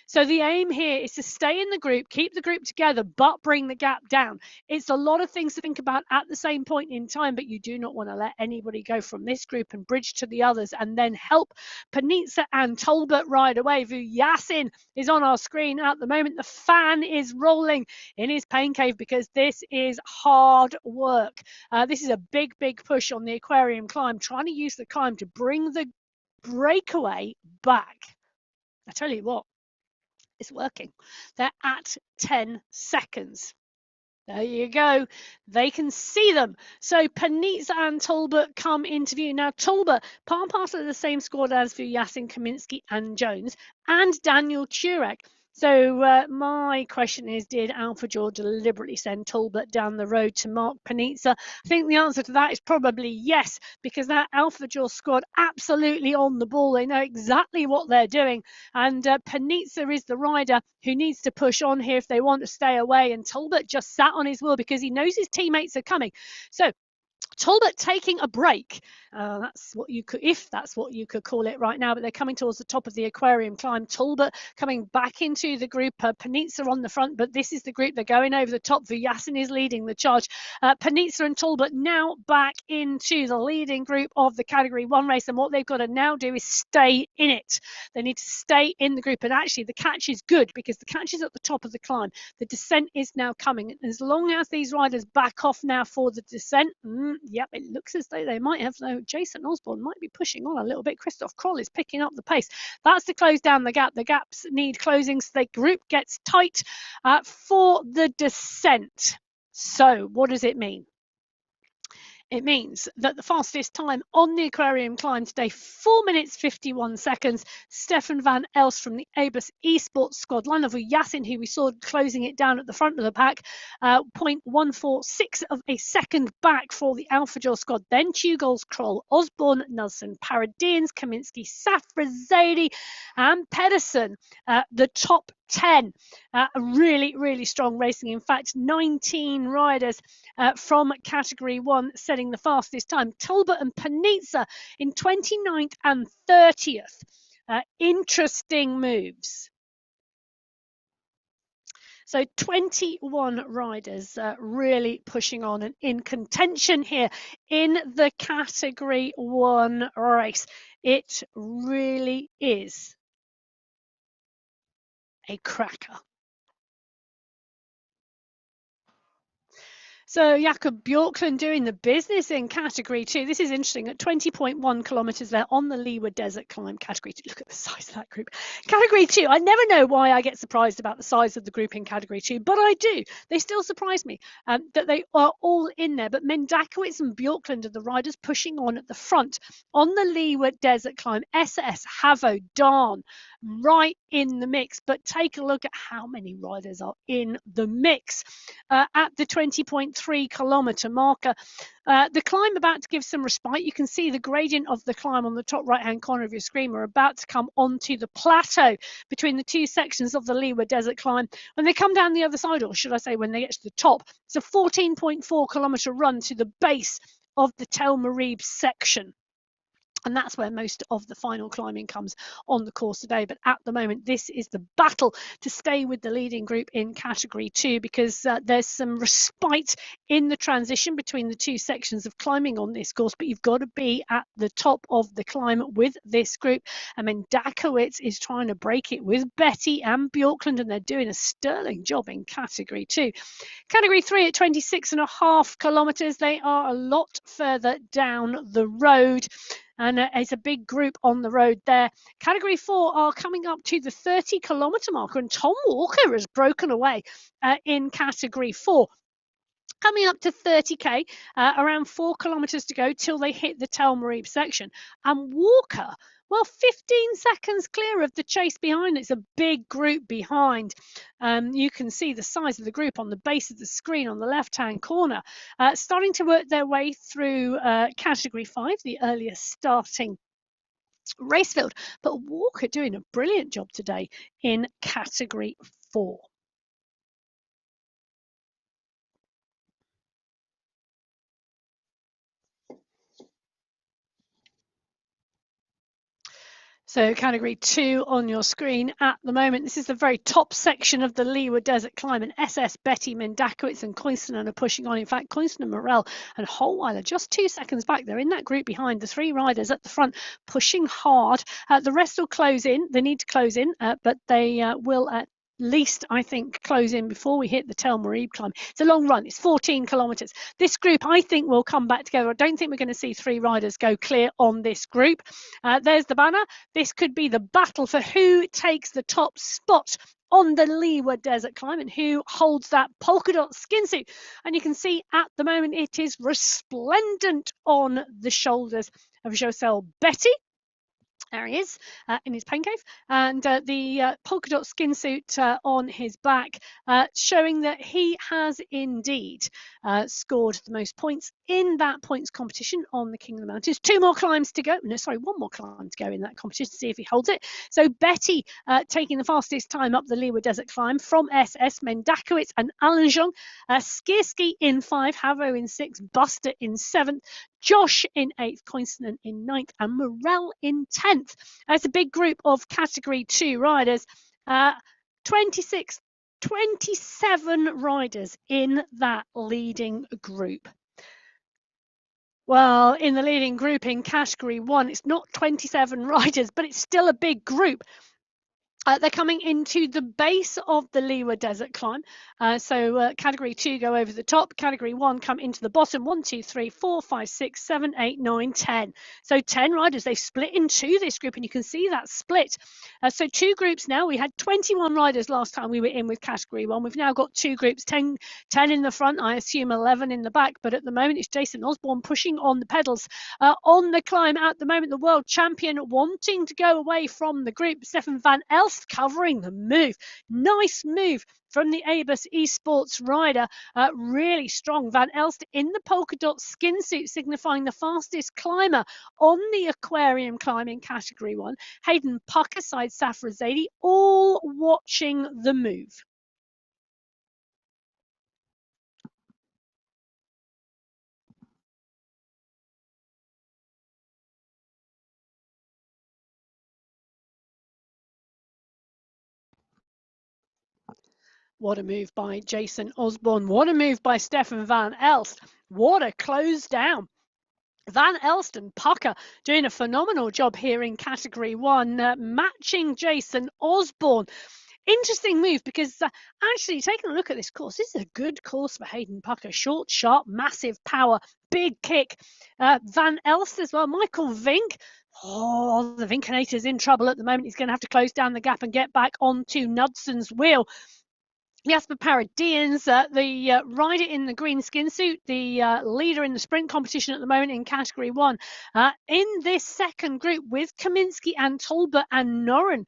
So the aim here is to stay in the group, keep the group together, but bring the gap down. It's a lot of things to think about at the same point in time, but you do not want to let anybody go from this group and bridge to the others and then help Panizza and Talbot ride away. Yasin is on our screen at the moment. The fan is rolling in his pain cave because this is hard work. This is a big, big push on the aquarium climb, trying to use the climb to bring the breakaway back. I tell you what, it's working. They're at 10 seconds. There you go. They can see them. So Panizza and Talbot come into view. Now, Talbot, part and parcel of the same squad as Yasin, Kaminsky and Jones and Daniel Turek. So my question is, did Alpha Jaw deliberately send Talbot down the road to mark Panizza? I think the answer to that is probably yes, because that Alpha Jaw squad absolutely on the ball. They know exactly what they're doing. And Panizza is the rider who needs to push on here if they want to stay away. And Talbot just sat on his wheel because he knows his teammates are coming. So Talbot taking a break. That's what you could, if that's what you could call it right now, but they're coming towards the top of the aquarium climb. Talbot coming back into the group. Panizza on the front, but this is the group. They're going over the top. Yasin is leading the charge. Panizza and Talbot now back into the leading group of the Category 1 race, and what they've got to now do is stay in it. They need to stay in the group, and actually the catch is good because the catch is at the top of the climb. The descent is now coming. As long as these riders back off now for the descent, yep, it looks as though they might have, though Jason Osborne might be pushing on a little bit. Christoph Kroll is picking up the pace. That's to close down the gap. The gaps need closing, so the group gets tight for the descent. So what does it mean? It means that the fastest time on the aquarium climb today, 4 minutes 51 seconds. Stefan van Elst from the ABUS Esports squad. Lanovu Yasin, who we saw closing it down at the front of the pack, 0.146 of a second back for the Alpha Jaw squad. Then Tugels, Kroll, Osborne, Nelson, Paradians, Kaminsky, Safrazadi and Pedersen, the top 10. Really, really strong racing. In fact, 19 riders from Category 1 setting the fastest time. Talbot and Panizza in 29th and 30th. Interesting moves. So 21 riders really pushing on and in contention here in the Category 1 race. It really is a cracker. So Jakob Bjorklund doing the business in Category 2. This is interesting. At 20.1 kilometres there on the Leeward Desert Climb Category 2. Look at the size of that group. Category 2. I never know why I get surprised about the size of the group in Category 2, but I do. They still surprise me that they are all in there. But Mendakowicz and Bjorklund are the riders pushing on at the front. On the Leeward Desert Climb, SS, Havo, Darn, right in the mix. But take a look at how many riders are in the mix. At the 20.3 3-kilometre marker. The climb about to give some respite. You can see the gradient of the climb on the top right-hand corner of your screen. We're about to come onto the plateau between the two sections of the Liwa Desert climb. When they come down the other side, or should I say when they get to the top, it's a 14.4-kilometre run to the base of the Tel Moreeb section. And that's where most of the final climbing comes on the course today. But at the moment, this is the battle to stay with the leading group in category 2, because there's some respite in the transition between the two sections of climbing on this course. But you've got to be at the top of the climb with this group. I mean, Dakowitz is trying to break it with Betty and Bjorklund, and they're doing a sterling job in category 2. Category 3 at 26.5 kilometres. They are a lot further down the road. And it's a big group on the road there. Category 4 are coming up to the 30-kilometre marker, and Tom Walker has broken away in category 4. Coming up to 30k, around 4 kilometres to go till they hit the Tel Moreeb section. And Walker, well, 15 seconds clear of the chase behind. It's a big group behind. You can see the size of the group on the base of the screen on the left-hand corner. Starting to work their way through category 5, the earliest starting race field. But Walker doing a brilliant job today in category 4. So category 2 on your screen at the moment. This is the very top section of the Liwa Desert climb, and SS, Betty, Mendakowitz and Koivunen are pushing on. In fact, Koivunen, Morel and Holweiler just 2 seconds back. They're in that group behind. The 3 riders at the front pushing hard. The rest will close in. They need to close in, but they will at least, I think, close in before we hit the Tel Moreeb climb. It's a long run. It's 14 kilometres. This group, I think, will come back together. I don't think we're going to see 3 riders go clear on this group. There's the banner. This could be the battle for who takes the top spot on the Liwa Desert climb and who holds that polka dot skin suit. And you can see at the moment it is resplendent on the shoulders of Josel Betty. There he is in his pain cave, and the polka dot skin suit on his back, showing that he has indeed scored the most points in that points competition on the King of the Mountains. 2 more climbs to go. No, sorry, 1 more climb to go in that competition to see if he holds it. So Betty taking the fastest time up the Liwa Desert climb from SS, Mendakowitz and Alanjon. Skierski in 5, Havo in 6, Buster in 7th, Josh in 8th, Koivunen in 9th, and Morel in 10th. It's a big group of category 2 riders. 27 riders in that leading group. Well, in the leading group in category 1, it's not 27 riders, but it's still a big group. They're coming into the base of the Liwa Desert climb. So category 2 go over the top. Category 1 come into the bottom. 1, 2, 3, 4, 5, 6, 7, 8, 9, 10. So 10 riders. They split into this group, and you can see that split. So 2 groups now. We had 21 riders last time we were in with category 1. We've now got 2 groups, 10 in the front, I assume 11 in the back. But at the moment, it's Jason Osborne pushing on the pedals on the climb. At the moment, the world champion wanting to go away from the group. Stefan van Elst covering the move. Nice move from the Abus Esports rider. Really strong. Van Elst in the polka dot skin suit, signifying the fastest climber on the aquarium climbing category 1. Hayden Pucker side Safra Zadie, all watching the move. What a move by Jason Osborne. What a move by Stefan van Elst. What a close down. Van Elst and Pucker doing a phenomenal job here in category 1, matching Jason Osborne. Interesting move, because actually taking a look at this course, this is a good course for Hayden Pucker. Short, sharp, massive power, big kick. Van Elst as well. Michael Vink. Oh, the Vinkinator's in trouble at the moment. He's going to have to close down the gap and get back onto Knudson's wheel. Jasper Paradians, the rider in the green skin suit, the leader in the sprint competition at the moment in category 1. In this second group with Kaminsky and Tolbert and Noren,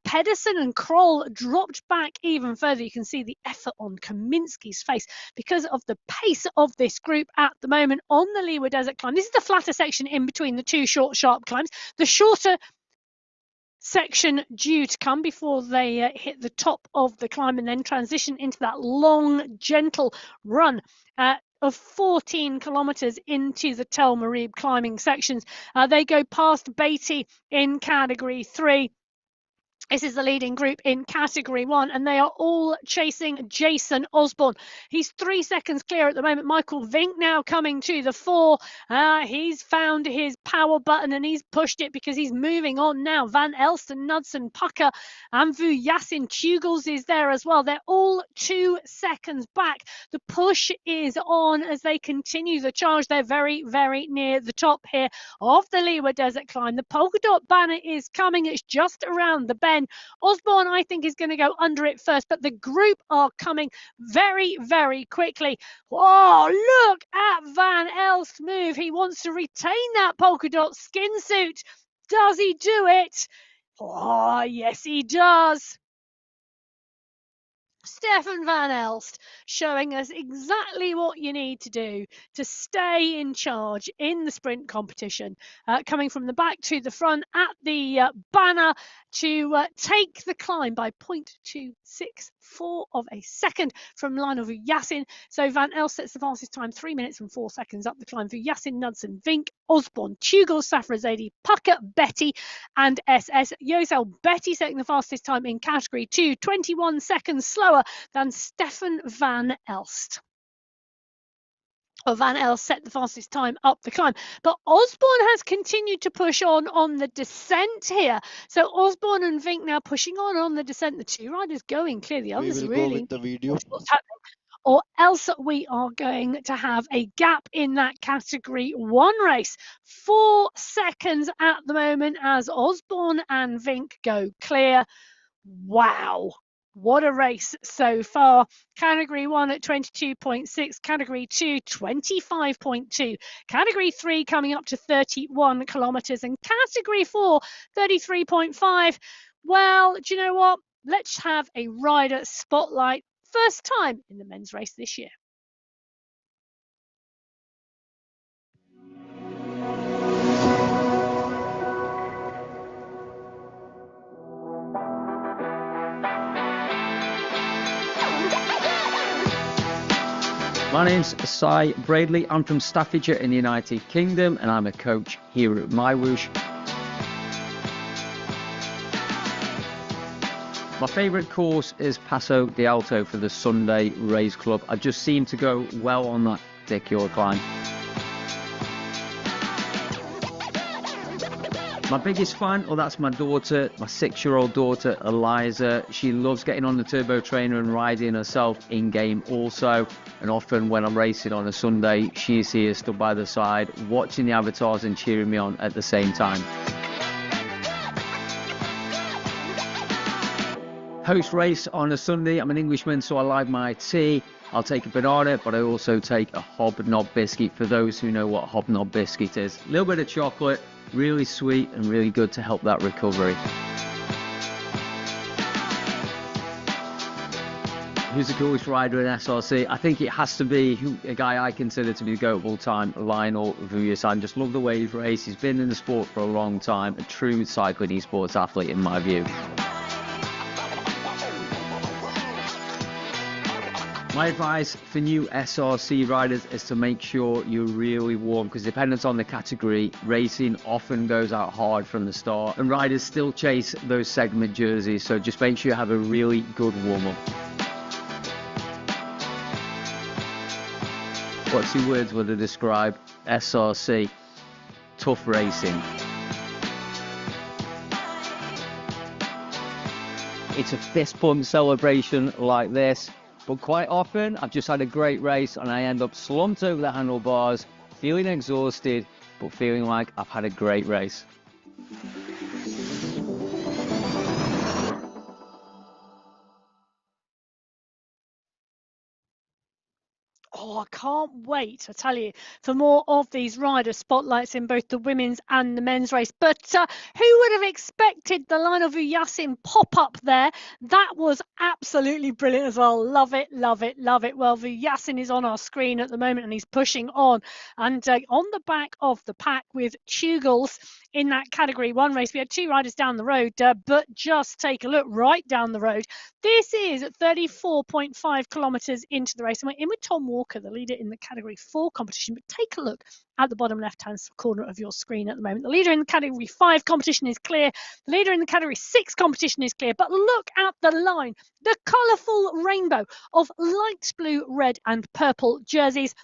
Pedersen and Kroll dropped back even further. You can see the effort on Kaminsky's face because of the pace of this group at the moment on the Leeward Desert climb. This is the flatter section in between the two short, sharp climbs. The shorter section due to come before they hit the top of the climb and then transition into that long, gentle run of 14 kilometers into the Tel Moreeb climbing sections. They go past Beatty in category 3. This is the leading group in category 1, and they are all chasing Jason Osborne. He's 3 seconds clear at the moment. Michael Vink now coming to the fore. He's found his power button and he's pushed it because he's moving on now. Van Elsten, Knudsen, Pucker, Amvu Yassin, Tugels is there as well. They're all 2 seconds back. The push is on as they continue the charge. They're very, very near the top here of the Leeward Desert climb. The polka dot banner is coming. It's just around the bend. Osborne, I think, is going to go under it first, but the group are coming very, very quickly. Oh, look at Van Elst move. He wants to retain that polka dot skin suit. Does he do it? Oh, yes, he does. Stefan Van Elst showing us exactly what you need to do to stay in charge in the sprint competition, coming from the back to the front at the banner to take the climb by 0.264 of a second from Lionel Yassin. So Van Elst sets the fastest time, 3 minutes and 4 seconds up the climb for Yassin, Knudsen, Vink, Osborne, Tugel, Safrazadi, Pucker, Betty and SS. Josel Betty setting the fastest time in category 2, 21 seconds slower than Stefan Van Elst. Van Elst set the fastest time up the climb, but Osborne has continued to push on the descent here. So Osborne and Vink now pushing on the descent. The 2 riders going clear. The others really go with the video. what's happening, or else we are going to have a gap in that category 1 race. 4 seconds at the moment as Osborne and Vink go clear. Wow. What a race so far. Category 1 at 22.6, Category 2, 25.2, Category 3 coming up to 31 kilometres, and Category 4, 33.5. Well, do you know what? Let's have a rider spotlight. First time in the men's race this year. My name's Cy Bradley. I'm from Staffordshire in the United Kingdom, and I'm a coach here at MyWhoosh. My favourite course is Paso de Alto for the Sunday Race Club. I just seem to go well on that particular climb. My biggest fan, well, that's my daughter, my 6-year-old daughter, Eliza. She loves getting on the turbo trainer and riding herself in-game also. And often when I'm racing on a Sunday, she's here stood by the side, watching the avatars and cheering me on at the same time. Host race on a Sunday. I'm an Englishman, so I like my tea. I'll take a banana, but I also take a hobnob biscuit for those who know what hobnob biscuit is. A little bit of chocolate, really sweet and really good to help that recovery. Who's the coolest rider in SRC? I think it has to be a guy I consider to be the GOAT of all time, Lionel Vujasin. Just love the way he's raced. He's been in the sport for a long time, a true cycling esports athlete in my view. My advice for new SRC riders is to make sure you're really warm, because depending on the category, racing often goes out hard from the start and riders still chase those segment jerseys, so just make sure you have a really good warm-up. What 2 words would I describe SRC? Tough racing. It's a fist pump celebration like this. But quite often, I've just had a great race and I end up slumped over the handlebars, feeling exhausted, but feeling like I've had a great race. I can't wait, I tell you, for more of these rider spotlights in both the women's and the men's race. But who would have expected the line of Yasin pop up there? That was absolutely brilliant as well. Love it, love it, love it. Well, Yasin is on our screen at the moment and he's pushing on. And on the back of the pack with Tugels in that Category 1 race, we had two riders down the road, but just take a look right down the road. This is 34.5 kilometres into the race, and we're in with Tom Walker, the leader in the Category 4 competition. But take a look at the bottom left-hand corner of your screen at the moment. The leader in the Category 5 competition is clear. The leader in the Category 6 competition is clear. But look at the line, the colourful rainbow of light blue, red and purple jerseys.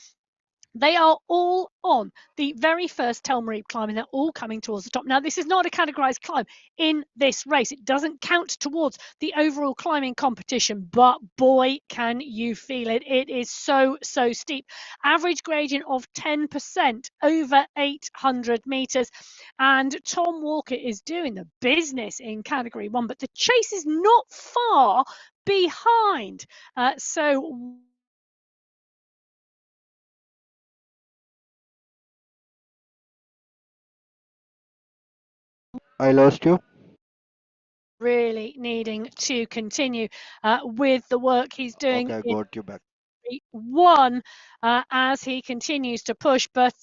They are all on the very first Tel Moreeb climb, and they're all coming towards the top. Now, this is not a categorised climb in this race. It doesn't count towards the overall climbing competition, but boy, can you feel it. It is so, so steep. Average gradient of 10% over 800 metres. And Tom Walker is doing the business in Category 1, but the chase is not far behind. So I lost you. really needing to continue with the work he's doing Okay, I in got you back. one as he continues to push. But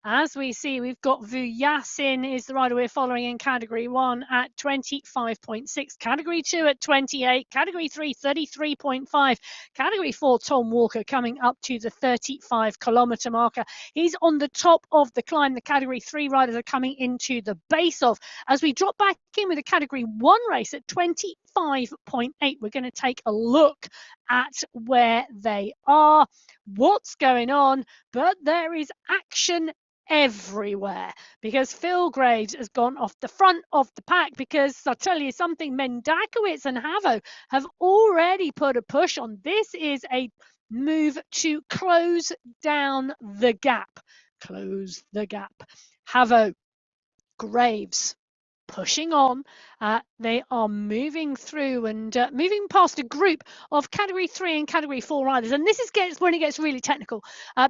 as we see, we've got Vuyasin is the rider we're following in Category 1 at 25.6, Category 2 at 28, Category 3 33.5, Category 4 Tom Walker coming up to the 35-kilometre marker. He's on the top of the climb. The Category 3 riders are coming into the base of. As we drop back in with a Category 1 race at 25.8, we're going to take a look at where they are, what's going on, but there is action everywhere because Phil Graves has gone off the front of the pack because I'll tell you something, Mendakowitz and Havo have already put a push on. This is a move to close down the gap. Close the gap. Havo, Graves, pushing on. They are moving through and moving past a group of Category 3 and Category 4 riders. And this is when it gets really technical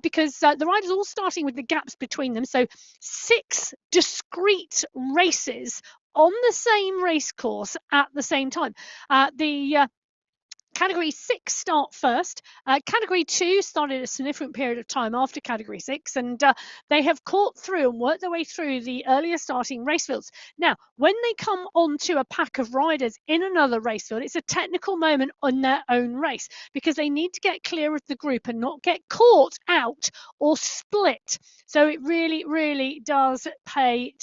because the riders all starting with the gaps between them. So 6 discrete races on the same race course at the same time. The Category 6 start first. Category 2 started a significant period of time after Category 6, and they have caught through and worked their way through the earlier starting race fields. Now, when they come onto a pack of riders in another race field, it's a technical moment on their own race because they need to get clear of the group and not get caught out or split. So it really, really does pay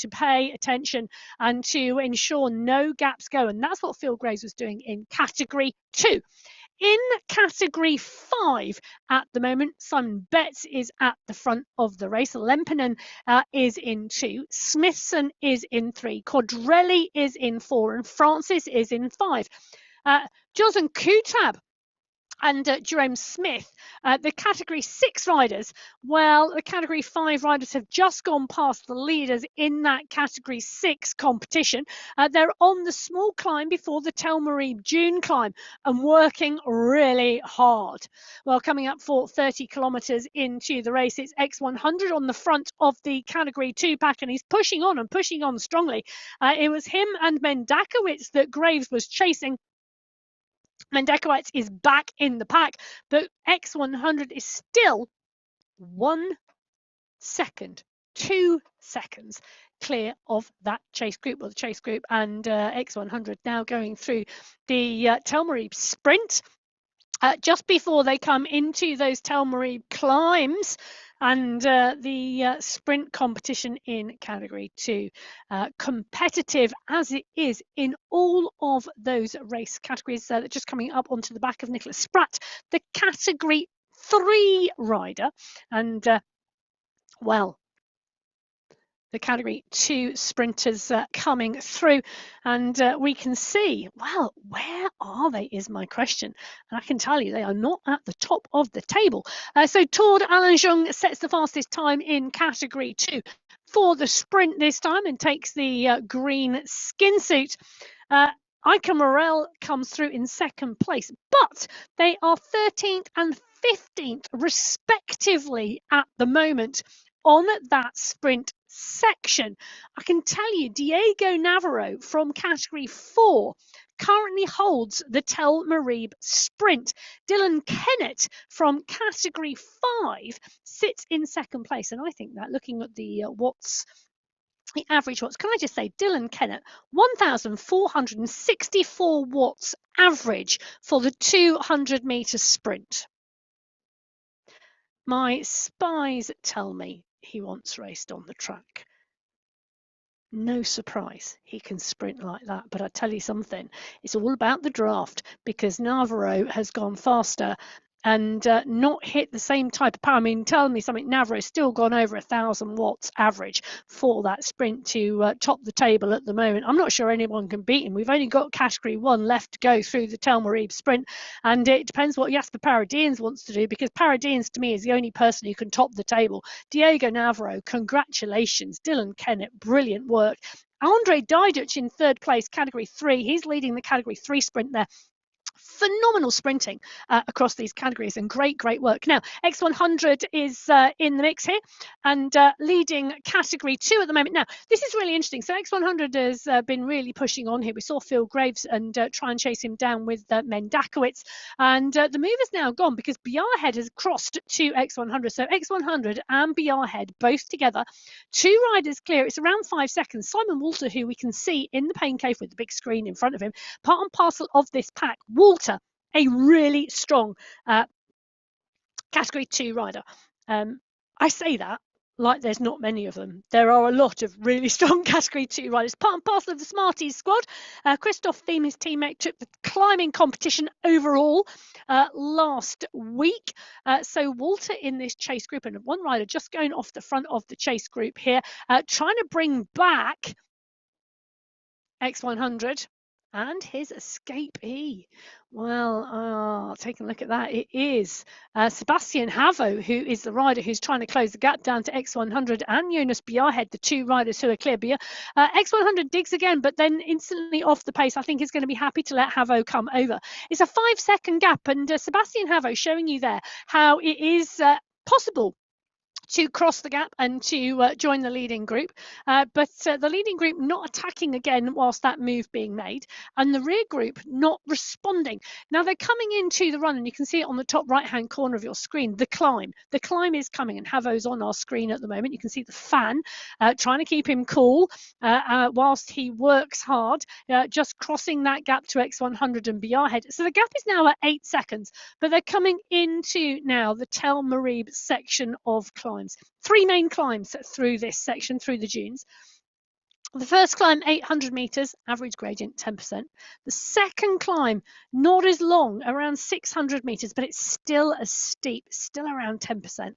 attention and to ensure no gaps go. And that's what Phil Graves was doing in Category 2. In Category 5 at the moment, Simon Betts is at the front of the race. Lempinen is in 2. Smithson is in 3. Quadrelli is in 4. And Francis is in 5. Johnson Kutab and Jerome Smith, the Category 6 riders, well, the Category 5 riders have just gone past the leaders in that Category 6 competition. They're on the small climb before the Tel Moreeb June climb and working really hard. Well, coming up for 30 kilometres into the race, it's X100 on the front of the Category 2 pack, and he's pushing on and pushing on strongly. It was him and Mendakowitz that Graves was chasing. Mendakowitz is back in the pack, but X100 is still 1 second, 2 seconds clear of that chase group, or the chase group, and X100 now going through the Tel Moreeb sprint. Just before they come into those Tel Moreeb climbs and the sprint competition in Category 2. Competitive as it is in all of those race categories. Just coming up onto the back of Nicholas Spratt, the Category 3 rider. And, well, the Category 2 sprinters coming through, and we can see, well, where are they is my question, and I can tell you they are not at the top of the table. So Tour Alanjung sets the fastest time in Category 2 for the sprint this time and takes the green skin suit. Ica Morel comes through in second place, but they are 13th and 15th respectively at the moment on that sprint section. I can tell you, Diego Navarro from category 4 currently holds the Tel Moreeb sprint. Dylan Kennett from category 5 sits in second place, and I think that looking at the watts, the average watts, can I just say, Dylan Kennett, 1,464 watts average for the 200-metre sprint. My spies tell me he once raced on the track. No surprise he can sprint like that, but I tell you something, it's all about the draft, because Navarro has gone faster and not hit the same type of power. I mean, tell me something, Navarro's still gone over 1,000 watts average for that sprint to top the table at the moment. I'm not sure anyone can beat him. We've only got category 1 left to go through the Tel Moreeb sprint, and it depends what Jasper Paradians wants to do, because Paradians to me is the only person who can top the table. Diego Navarro, congratulations. Dylan Kennett, brilliant work. Andre Diduch in third place, category 3. He's leading the category 3 sprint there. Phenomenal sprinting across these categories, and great work. Now X100 is in the mix here and leading category 2 at the moment. Now this is really interesting. So X100 has been really pushing on here. We saw Phil Graves and try and chase him down with Mendakowicz, and the move is now gone because Biarhead has crossed to X100. So X100 and Biarhead both together, 2 riders clear. It's around 5 seconds. Simon Walter, who we can see in the pain cave with the big screen in front of him, part and parcel of this pack. Walter, a really strong category 2 rider. I say that like there's not many of them. There are a lot of really strong category 2 riders. Part and parcel of the Smarties squad. Christoph Thiem, his teammate, took the climbing competition overall last week. So Walter in this chase group, and one rider just going off the front of the chase group here, trying to bring back X100 and his escapee. Well, taking a look at that, it is Sebastian Havo, who is the rider who's trying to close the gap down to X100 and Jonas Biarhead, the 2 riders who are clear. X100 digs again, but then instantly off the pace. I think he's going to be happy to let Havo come over. It's a 5-second gap, and Sebastian Havo showing you there how it is possible to cross the gap and to join the leading group, but the leading group not attacking again whilst that move being made, and the rear group not responding. Now they're coming into the run, and you can see it on the top right hand corner of your screen, the climb is coming, and Havo's on our screen at the moment. You can see the fan trying to keep him cool whilst he works hard, just crossing that gap to X100 and Biarhead. So the gap is now at 8 seconds, but they're coming into now the Tel Moreeb section of climb. 3 main climbs through this section, through the dunes. The first climb, 800 meters, average gradient 10%. The second climb, not as long, around 600 meters, but it's still as steep, still around 10%.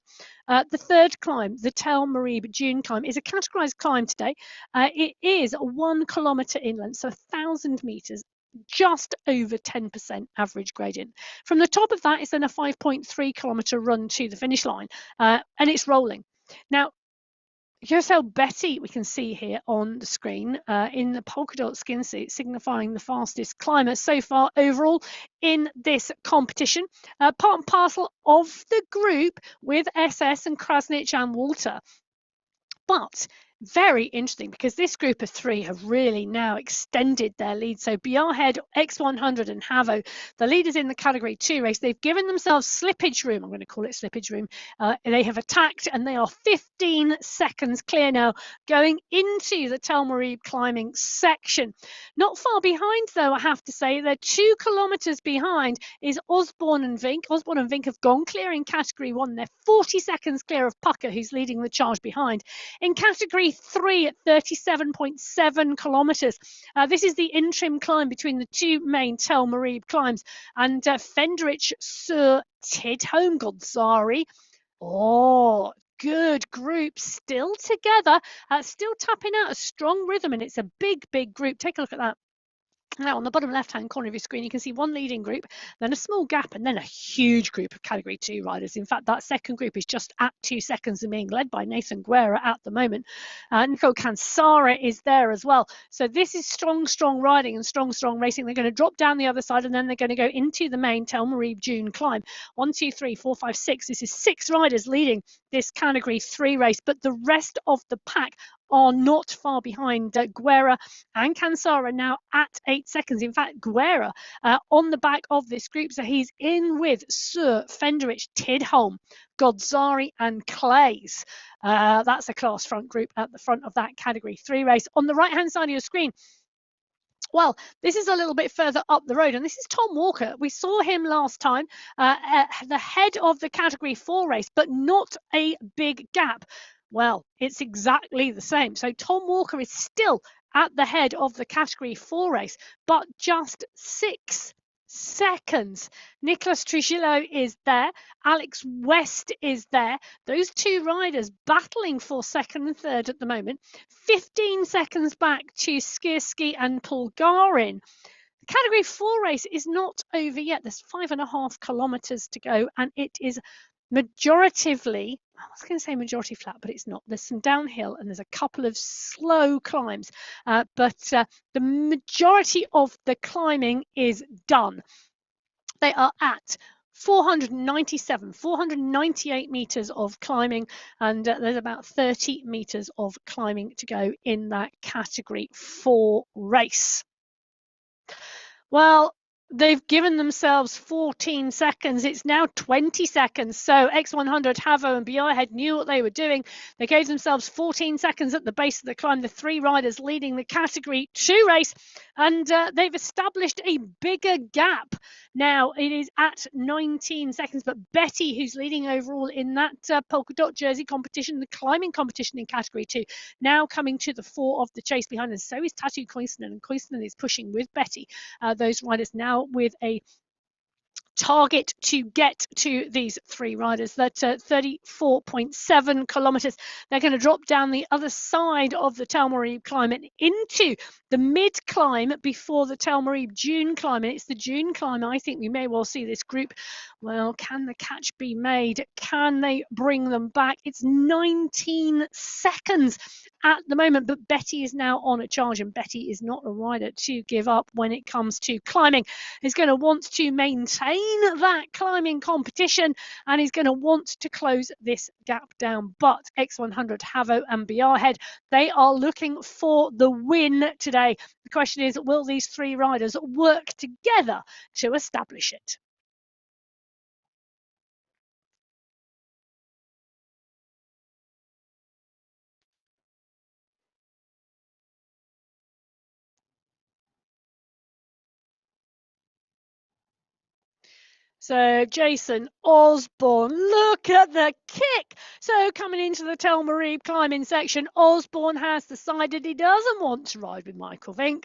The third climb, the Tel Moreeb dune climb, is a categorized climb today. It is 1 kilometer inland, so 1,000 meters, just over 10% average gradient. From the top of that is then a 5.3 kilometer run to the finish line, and it's rolling. Now, Josel Betty, we can see here on the screen in the polka dot skin suit, signifying the fastest climber so far overall in this competition. Part and parcel of the group with SS and Krasnich and Walter. But very interesting, because this group of 3 have really now extended their lead. So Biarhead, X100 and Havo, the leaders in the category 2 race, they've given themselves slippage room. I'm going to call it slippage room. They have attacked, and they are 15 seconds clear now going into the Tel Moreeb climbing section. Not far behind though, I have to say. They're 2 kilometers behind is Osborne and Vink. Osborne and Vink have gone clear in category 1. They're 40 seconds clear of Pucker, who's leading the charge behind. In category 3 at 37.7 kilometres. This is the interim climb between the 2 main Tel Moreeb climbs, and Fenderich sur Tidholm Godzari. Oh, good group, still together, still tapping out a strong rhythm, and it's a big group. Take a look at that. Now, on the bottom left-hand corner of your screen, you can see one leading group, then a small gap, and then a huge group of Category 2 riders. In fact, that second group is just at 2 seconds and being led by Nathan Guerra at the moment. Nico Cansara is there as well. So this is strong, strong riding and strong, strong racing. They're going to drop down the other side, and then they're going to go into the main Tel Moreeb June climb. 1, 2, 3, 4, 5, 6. This is 6 riders leading this Category 3 race, but the rest of the pack are not far behind. Guerra and Cansara now at 8 seconds. In fact, Guerra on the back of this group, so he's in with Sir, Fenderich, Tidholm, Godzari and Clays. That's a class front group at the front of that Category 3 race. On the right-hand side of your screen, well, this is a little bit further up the road, and this is Tom Walker. We saw him last time at the head of the Category 4 race, but not a big gap. Well, it's exactly the same. So Tom Walker is still at the head of the Category 4 race, but just 6 seconds. Nicholas Trujillo is there. Alex West is there. Those two riders battling for second and third at the moment. 15 seconds back to Skierski and Pulgarin. The Category 4 race is not over yet. There's 5.5 kilometres to go, and it is majoritively, I was going to say majority flat, but it's not. There's some downhill and there's a couple of slow climbs, but the majority of the climbing is done. They are at 498 meters of climbing, and there's about 30 meters of climbing to go in that Category 4 race. Well, they've given themselves 14 seconds. It's now 20 seconds. So X100, Havo and Bierhead knew what they were doing. They gave themselves 14 seconds at the base of the climb. The 3 riders leading the Category 2 race, and they've established a bigger gap. Now it is at 19 seconds, but Betty, who's leading overall in that polka dot jersey competition, the climbing competition in Category 2, now coming to the fore of the chase behind, and so is Tatu Koivunen, and Koivunen is pushing with Betty. Those riders now with a target to get to these 3 riders. That's 34.7 kilometers. They're going to drop down the other side of the Tel Moreeb climb and into the mid climb before the Tel Moreeb June climb. And it's the June climb. I think we may well see this group. Well, can the catch be made? Can they bring them back? It's 19 seconds at the moment, but Betty is now on a charge, and Betty is not a rider to give up when it comes to climbing. He's going to want to maintain that climbing competition, and he's going to want to close this gap down. But X100, Havo and Bierhead, they are looking for the win today. The question is, will these 3 riders work together to establish it? So Jason Osborne, look at the kick. So coming into the Tel Moreeb climbing section, Osborne has decided he doesn't want to ride with Michael Vink.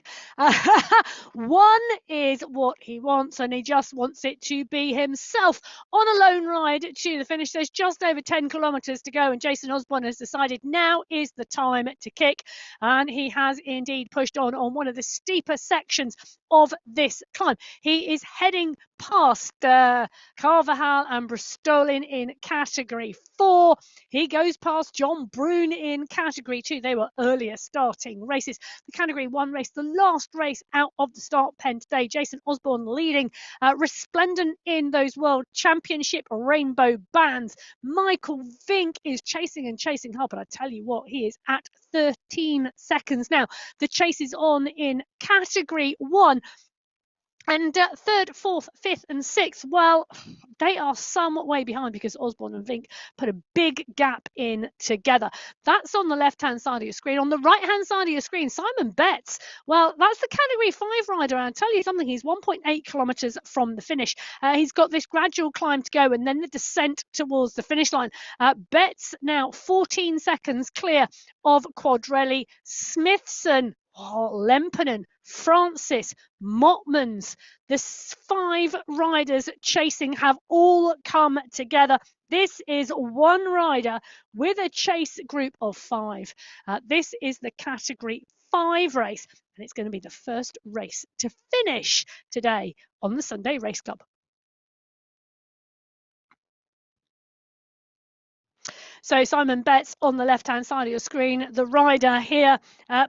1 is what he wants, and he just wants it to be himself on a lone ride to the finish. There's just over 10 kilometres to go, and Jason Osborne has decided now is the time to kick, and he has indeed pushed on one of the steeper sections of this climb. He is heading past Carvajal and Bristolin in Category 4. He goes past John Brune in Category 2. They were earlier starting races. The Category 1 race, the last race out of the start pen today. Jason Osborne leading, resplendent in those World Championship rainbow bands. Michael Vink is chasing and chasing hard, but I tell you what, he is at 13 seconds now. The chase is on in Category 1. And 3rd, 4th, 5th and 6th, well, they are some way behind because Osborne and Vink put a big gap in together. That's on the left-hand side of your screen. On the right-hand side of your screen, Simon Betts. Well, that's the Category 5 rider. And I'll tell you something, he's 1.8 kilometres from the finish. He's got this gradual climb to go and then the descent towards the finish line. Betts now 14 seconds clear of Quadrelli, Smithson, Lempinen, Francis, Motmans. The 5 riders chasing have all come together. This is 1 rider with a chase group of 5. This is the Category 5 race. and it's going to be the first race to finish today on the Sunday Race Club. So Simon Betts on the left-hand side of your screen, the rider here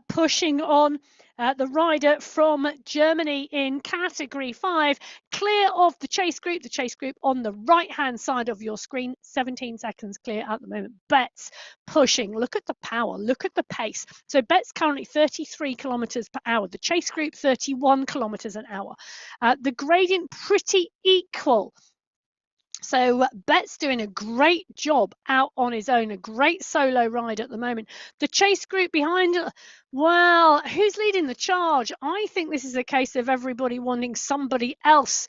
pushing on. The rider from Germany in category 5, clear of the chase group. The chase group on the right-hand side of your screen, 17 seconds clear at the moment. Betts pushing. Look at the power. Look at the pace. So Betts currently 33 kilometers per hour. The chase group 31 kilometers an hour. The gradient pretty equal. So Betts doing a great job out on his own, a great solo ride at the moment. The chase group behind, well, who's leading the charge? I think this is a case of everybody wanting somebody else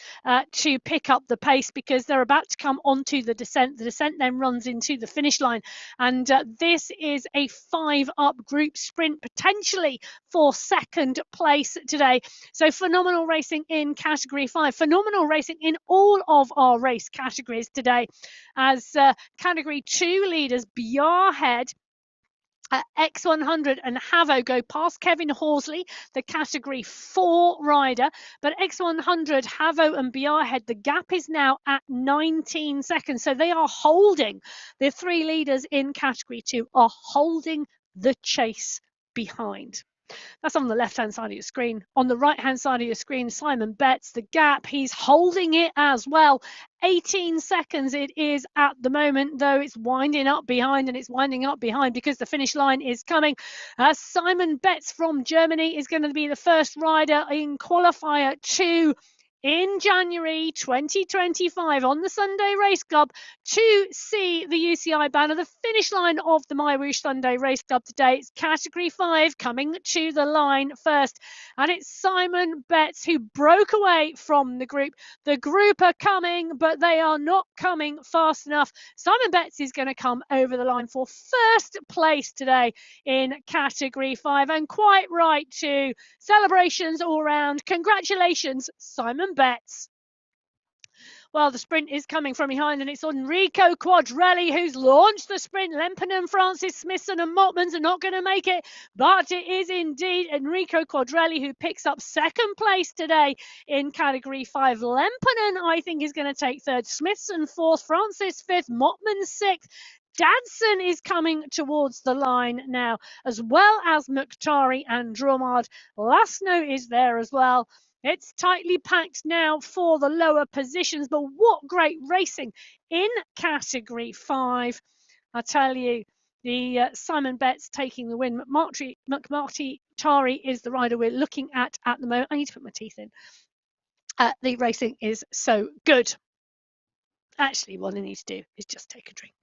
to pick up the pace because they're about to come onto the descent. The descent then runs into the finish line. And this is a 5-up group sprint, potentially for second place today. So phenomenal racing in category 5, phenomenal racing in all of our race categories today, as category 2 leaders Bjarhead, X100 and Havo go past Kevin Horsley, the category 4 rider, but X100, Havo and Bjarhead, the gap is now at 19 seconds. So they are holding, the 3 leaders in category 2 are holding the chase behind. That's on the left-hand side of your screen. On the right-hand side of your screen, Simon Betts, the gap, he's holding it as well. 18 seconds it is at the moment, though it's winding up behind, and it's winding up behind because the finish line is coming. Simon Betts from Germany is going to be the first rider in qualifier 2 in January 2025 on the Sunday Race Club to see the UCI banner. The finish line of the My Whoosh Sunday Race Club today is category 5 coming to the line first, and it's Simon Betts who broke away from the group. The group are coming, but they are not coming fast enough. Simon Betts is going to come over the line for first place today in category 5, and quite right too. Celebrations all round. Congratulations, Simon Betts. Well, the sprint is coming from behind, and it's Enrico Quadrelli who's launched the sprint. Lempernen, Francis Smithson and Motmans are not going to make it, but it is indeed Enrico Quadrelli who picks up second place today in category 5. Lempernen, I think, is going to take third. Smithson fourth, Francis fifth, Motman sixth. Dadson is coming towards the line now, as well as Mukhtari and Dromard. Lasno is there as well. It's tightly packed now for the lower positions, but what great racing in category 5. I tell you, the Simon Betts taking the win. Mukhtari is the rider we're looking at the moment. I need to put my teeth in. The racing is so good. Actually, what I need to do is just take a drink.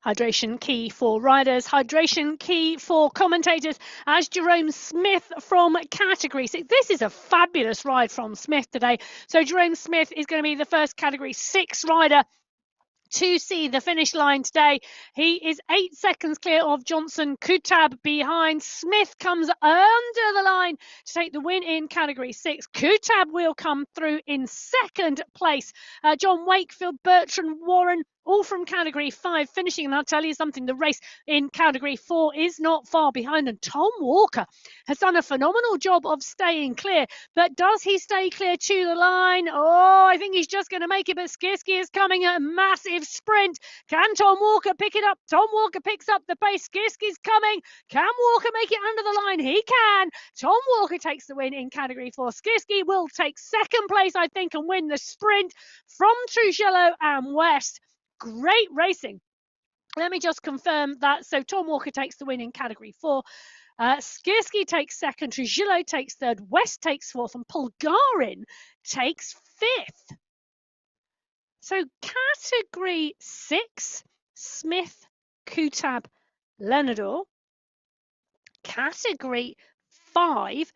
Hydration key for riders, hydration key for commentators, as Jerome Smith from category 6. This is a fabulous ride from Smith today. So Jerome Smith is going to be the first category 6 rider to see the finish line today. He is 8 seconds clear of Johnson Kutab behind. Smith comes under the line to take the win in category 6. Kutab will come through in second place. John Wakefield, Bertrand Warren, all from category 5 finishing. And I'll tell you something, the race in category 4 is not far behind, and Tom Walker has done a phenomenal job of staying clear. But does he stay clear to the line? Oh, I think he's just going to make it, but Skirski is coming at a massive sprint. Can Tom Walker pick it up? Tom Walker picks up the pace. Skirski's coming. Can Walker make it under the line? He can. Tom Walker takes the win in category 4. Skirski will take second place, I think, and win the sprint from Trujillo and West. Great racing. Let me just confirm that. So Tom Walker takes the win in category 4. Skirski takes second, Trujillo takes third, West takes fourth, and Polgarin takes fifth. So category 6, Smith, Kutab, Lenador. Category 5,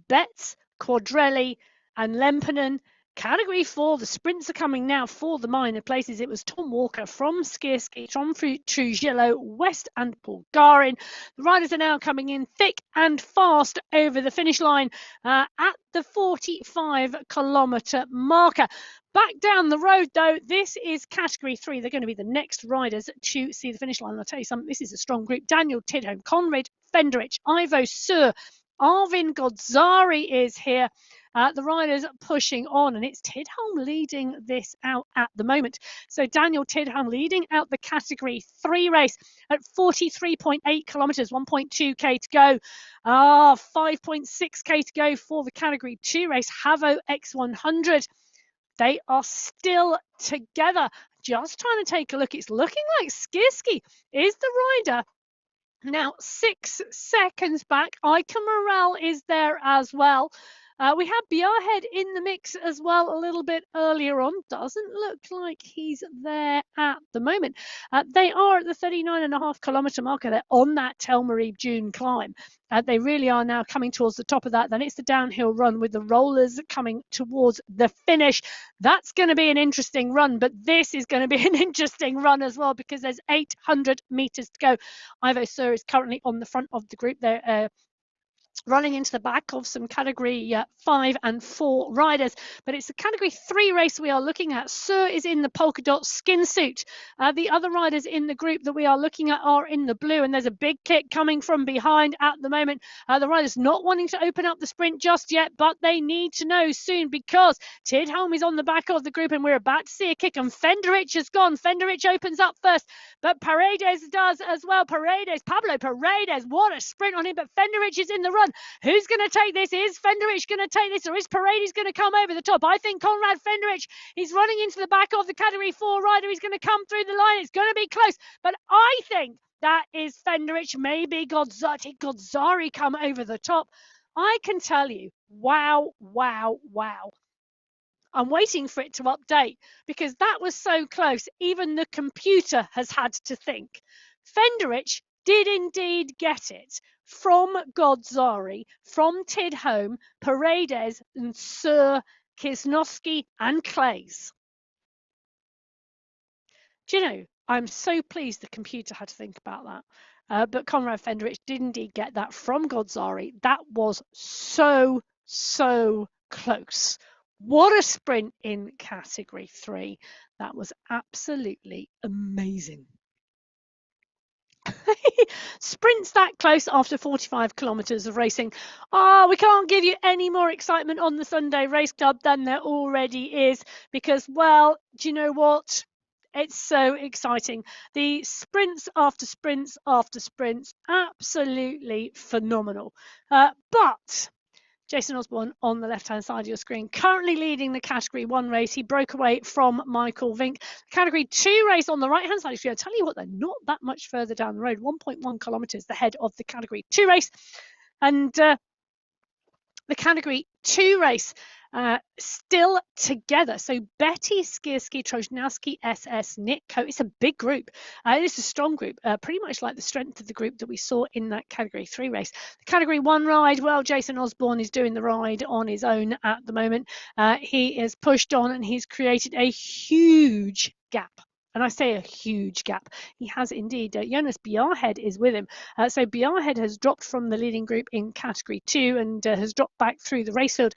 Betts, Quadrelli, and Lempernen. Category 4, the sprints are coming now for the minor places. It was Tom Walker from Skirski, Tom Trujillo, West and Polgarin. The riders are now coming in thick and fast over the finish line at the 45-kilometre marker. Back down the road, though, this is category 3. They're going to be the next riders to see the finish line. I'll tell you something, this is a strong group. Daniel Tidholm, Conrad Fenderich, Ivo Sur, Arvin Godzari is here. The riders pushing on, and it's Tidholm leading this out at the moment. So Daniel Tidholm leading out the category 3 race at 43.8 kilometres, 1.2k to go. 5.6k to go for the category 2 race. Havo X100. They are still together. Just trying to take a look. It's looking like Skirsky is the rider. Now, 6 seconds back. Ica Morel is there as well. We had Bjarhead in the mix as well a little bit earlier on. Doesn't look like he's there at the moment. They are at the 39.5 kilometre marker. They're on that Tel Moreeb June climb. They really are now coming towards the top of that. Then it's the downhill run with the rollers coming towards the finish. That's going to be an interesting run, but this is going to be an interesting run as well because there's 800 metres to go. Ivo Sur is currently on the front of the group. They're running into the back of some category 5 and 4 riders, but it's the category 3 race we are looking at. Sur is in the polka dot skin suit. The other riders in the group that we are looking at are in the blue, and there's a big kick coming from behind at the moment. The riders not wanting to open up the sprint just yet, but they need to know soon because Tidholm is on the back of the group and we're about to see a kick, and Fenderich has gone. Fenderich opens up first, but Paredes does as well. Pablo Paredes, what a sprint on him, but Fenderich is in the run. Who's going to take this? Is Fenderich going to take this, or is Paredes going to come over the top? I think Conrad Fenderich, he's running into the back of the category 4 rider. He's going to come through the line. It's going to be close, but I think that is Fenderich. Maybe Godzari come over the top. I can tell you, wow. I'm waiting for it to update because that was so close. Even the computer has had to think. Fenderich did indeed get it from Godzari, from Tidholm, Paredes, and Sir Kisnowski and Clays. Do you know, I'm so pleased the computer had to think about that. But Conrad Fenderich did indeed get that from Godzari. That was so close. What a sprint in category 3. That was absolutely amazing. Sprints that close after 45 kilometres of racing. We can't give you any more excitement on the Sunday Race Club than there already is because, well, do you know what? It's so exciting. The sprints after sprints after sprints, absolutely phenomenal. But Jason Osborne on the left-hand side of your screen, currently leading the Category 1 race. He broke away from Michael Vink. Category 2 race on the right-hand side of the screen. I'll tell you what, they're not that much further down the road, 1.1 kilometres ahead of the Category 2 race. And the Category 2 race still together. So Betty, Skirsky, Trojnowski, SS, Nitko. It's a big group. It's a strong group, pretty much like the strength of the group that we saw in that Category 3 race. The Category 1 ride, well, Jason Osborne is doing the ride on his own at the moment. He is pushed on and he's created a huge gap. And I say a huge gap. He has indeed. Jonas Bjarhead is with him. So Bjarhead has dropped from the leading group in Category 2 and has dropped back through the race field.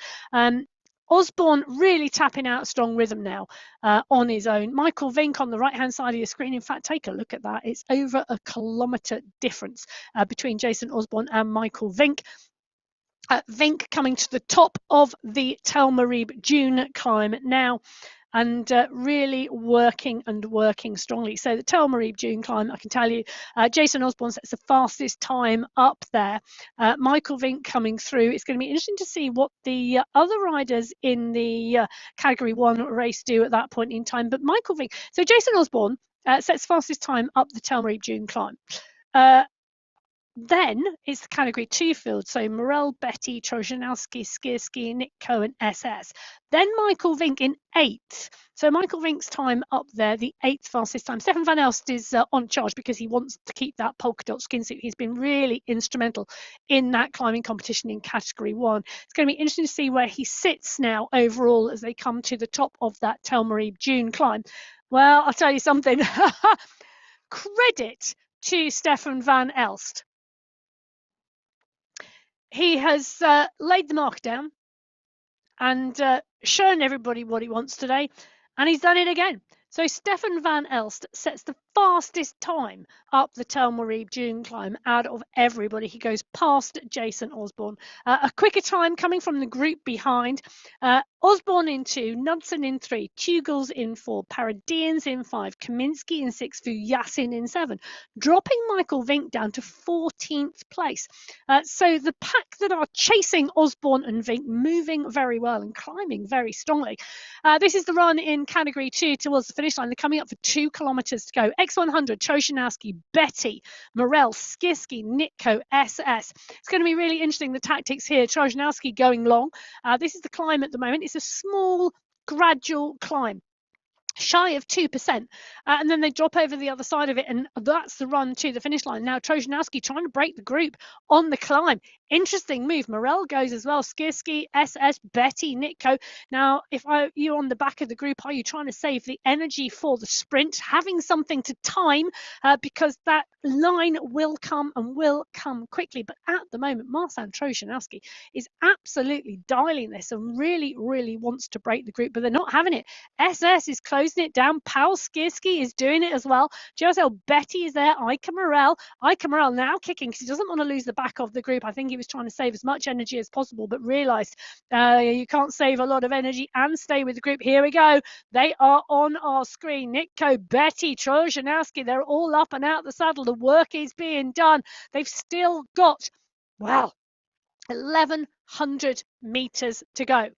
Osborne really tapping out strong rhythm now on his own. Michael Vink on the right-hand side of your screen. In fact, take a look at that. It's over a kilometre difference between Jason Osborne and Michael Vink. Vink coming to the top of the Tel Moreeb June climb now. And really working strongly. So the Tel Moreeb June climb, I can tell you, Jason Osborne sets the fastest time up there. Michael Vink coming through. It's going to be interesting to see what the other riders in the Category 1 race do at that point in time. But Michael Vink, so Jason Osborne sets fastest time up the Tel Moreeb June climb. Then it's the Category 2 field, so Morel, Betty, Trojanowski, Skirsky, Nitko and SS. Then Michael Vink in 8th. So Michael Vink's time up there, the 8th fastest time. Stefan van Elst is on charge because he wants to keep that polka dot skin suit. He's been really instrumental in that climbing competition in Category 1. It's going to be interesting to see where he sits now overall as they come to the top of that Tel Moreeb June climb. Well, I'll tell you something. Credit to Stefan van Elst. He has laid the mark down and shown everybody what he wants today, and he's done it again. So Stefan van Elst sets the fastest time up the Tel Moreeb dune climb out of everybody. He goes past Jason Osborne. A quicker time coming from the group behind. Osborne in 2, Knudsen in 3, Tugels in 4, Paradians in 5, Kaminsky in 6, Vujasin in 7, dropping Michael Vink down to 14th place. So the pack that are chasing Osborne and Vink moving very well and climbing very strongly. This is the run in category 2 towards the finish line. They're coming up for 2 kilometers to go. X100, Troshanowski, Betty, Morel, Skirsky, Nitko, SS. It's going to be really interesting, the tactics here. Troshanowski going long. This is the climb at the moment. It's a small, gradual climb, shy of 2%, and then they drop over the other side of it, and that's the run to the finish line. Now Troshanowski trying to break the group on the climb. Interesting move. Morel goes as well. Skirsky, SS, Betty, Nitko. Now, if you're on the back of the group, are you trying to save the energy for the sprint, having something to time, because that line will come and will come quickly. But at the moment, Marcin Troshanowski is absolutely dialing this and really, really wants to break the group, but they're not having it. SS is closing it down. Paul Skirsky is doing it as well. JSL Betty is there. Ika Morel now kicking because he doesn't want to lose the back of the group. I think he was trying to save as much energy as possible, but realised you can't save a lot of energy and stay with the group. Here we go. They are on our screen. Nitko, Betty, Troshanowski, they're all up and out the saddle. The work is being done. They've still got, well, 1,100 metres to go.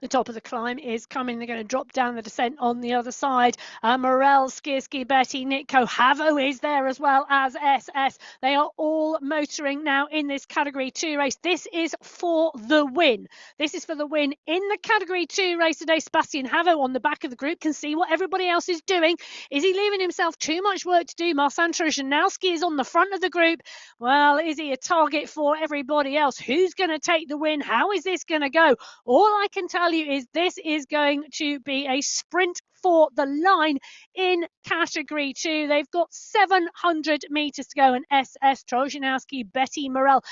The top of the climb is coming. They're going to drop down the descent on the other side. Morel, Skirsky, Betty, Nitko, Havo is there as well as SS. They are all motoring now in this Category 2 race. This is for the win. This is for the win in the Category 2 race today. Sebastian Havo on the back of the group can see what everybody else is doing. Is he leaving himself too much work to do? Marcin Troshanowski is on the front of the group. Well, is he a target for everybody else? Who's going to take the win? How is this going to go? All I can tell you is this is going to be a sprint for the line in Category 2. They've got 700 metres to go, and SS, Troshanowski, Betty, Morel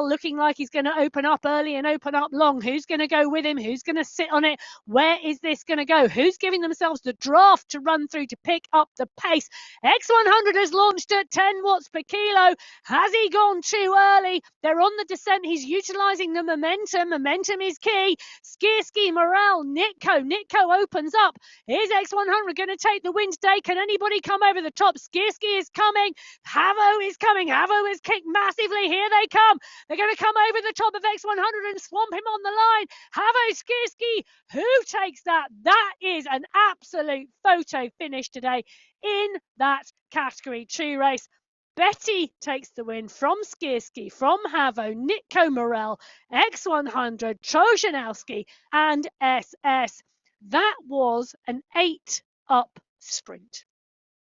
looking like he's going to open up early and open up long. Who's going to go with him? Who's going to sit on it? Where is this going to go? Who's giving themselves the draft to run through to pick up the pace? X100 has launched at 10 watts per kilo. Has he gone too early? They're on the descent. He's utilising the momentum. Momentum is key. Skirsky, Morel, Nitko opens up. Here's X100 going to take the win today. Can anybody come over the top? Skirsky is coming. Havo is coming. Havo is kicked massively. Here they come. They're going to come over the top of X100 and swamp him on the line. Havo, Skirsky, who takes that? That is an absolute photo finish today in that Category 2 race. Betty takes the win from Skirsky, from Havo, Nitko, Morel, X100, Troshanowski, and SS. That was an 8-up sprint.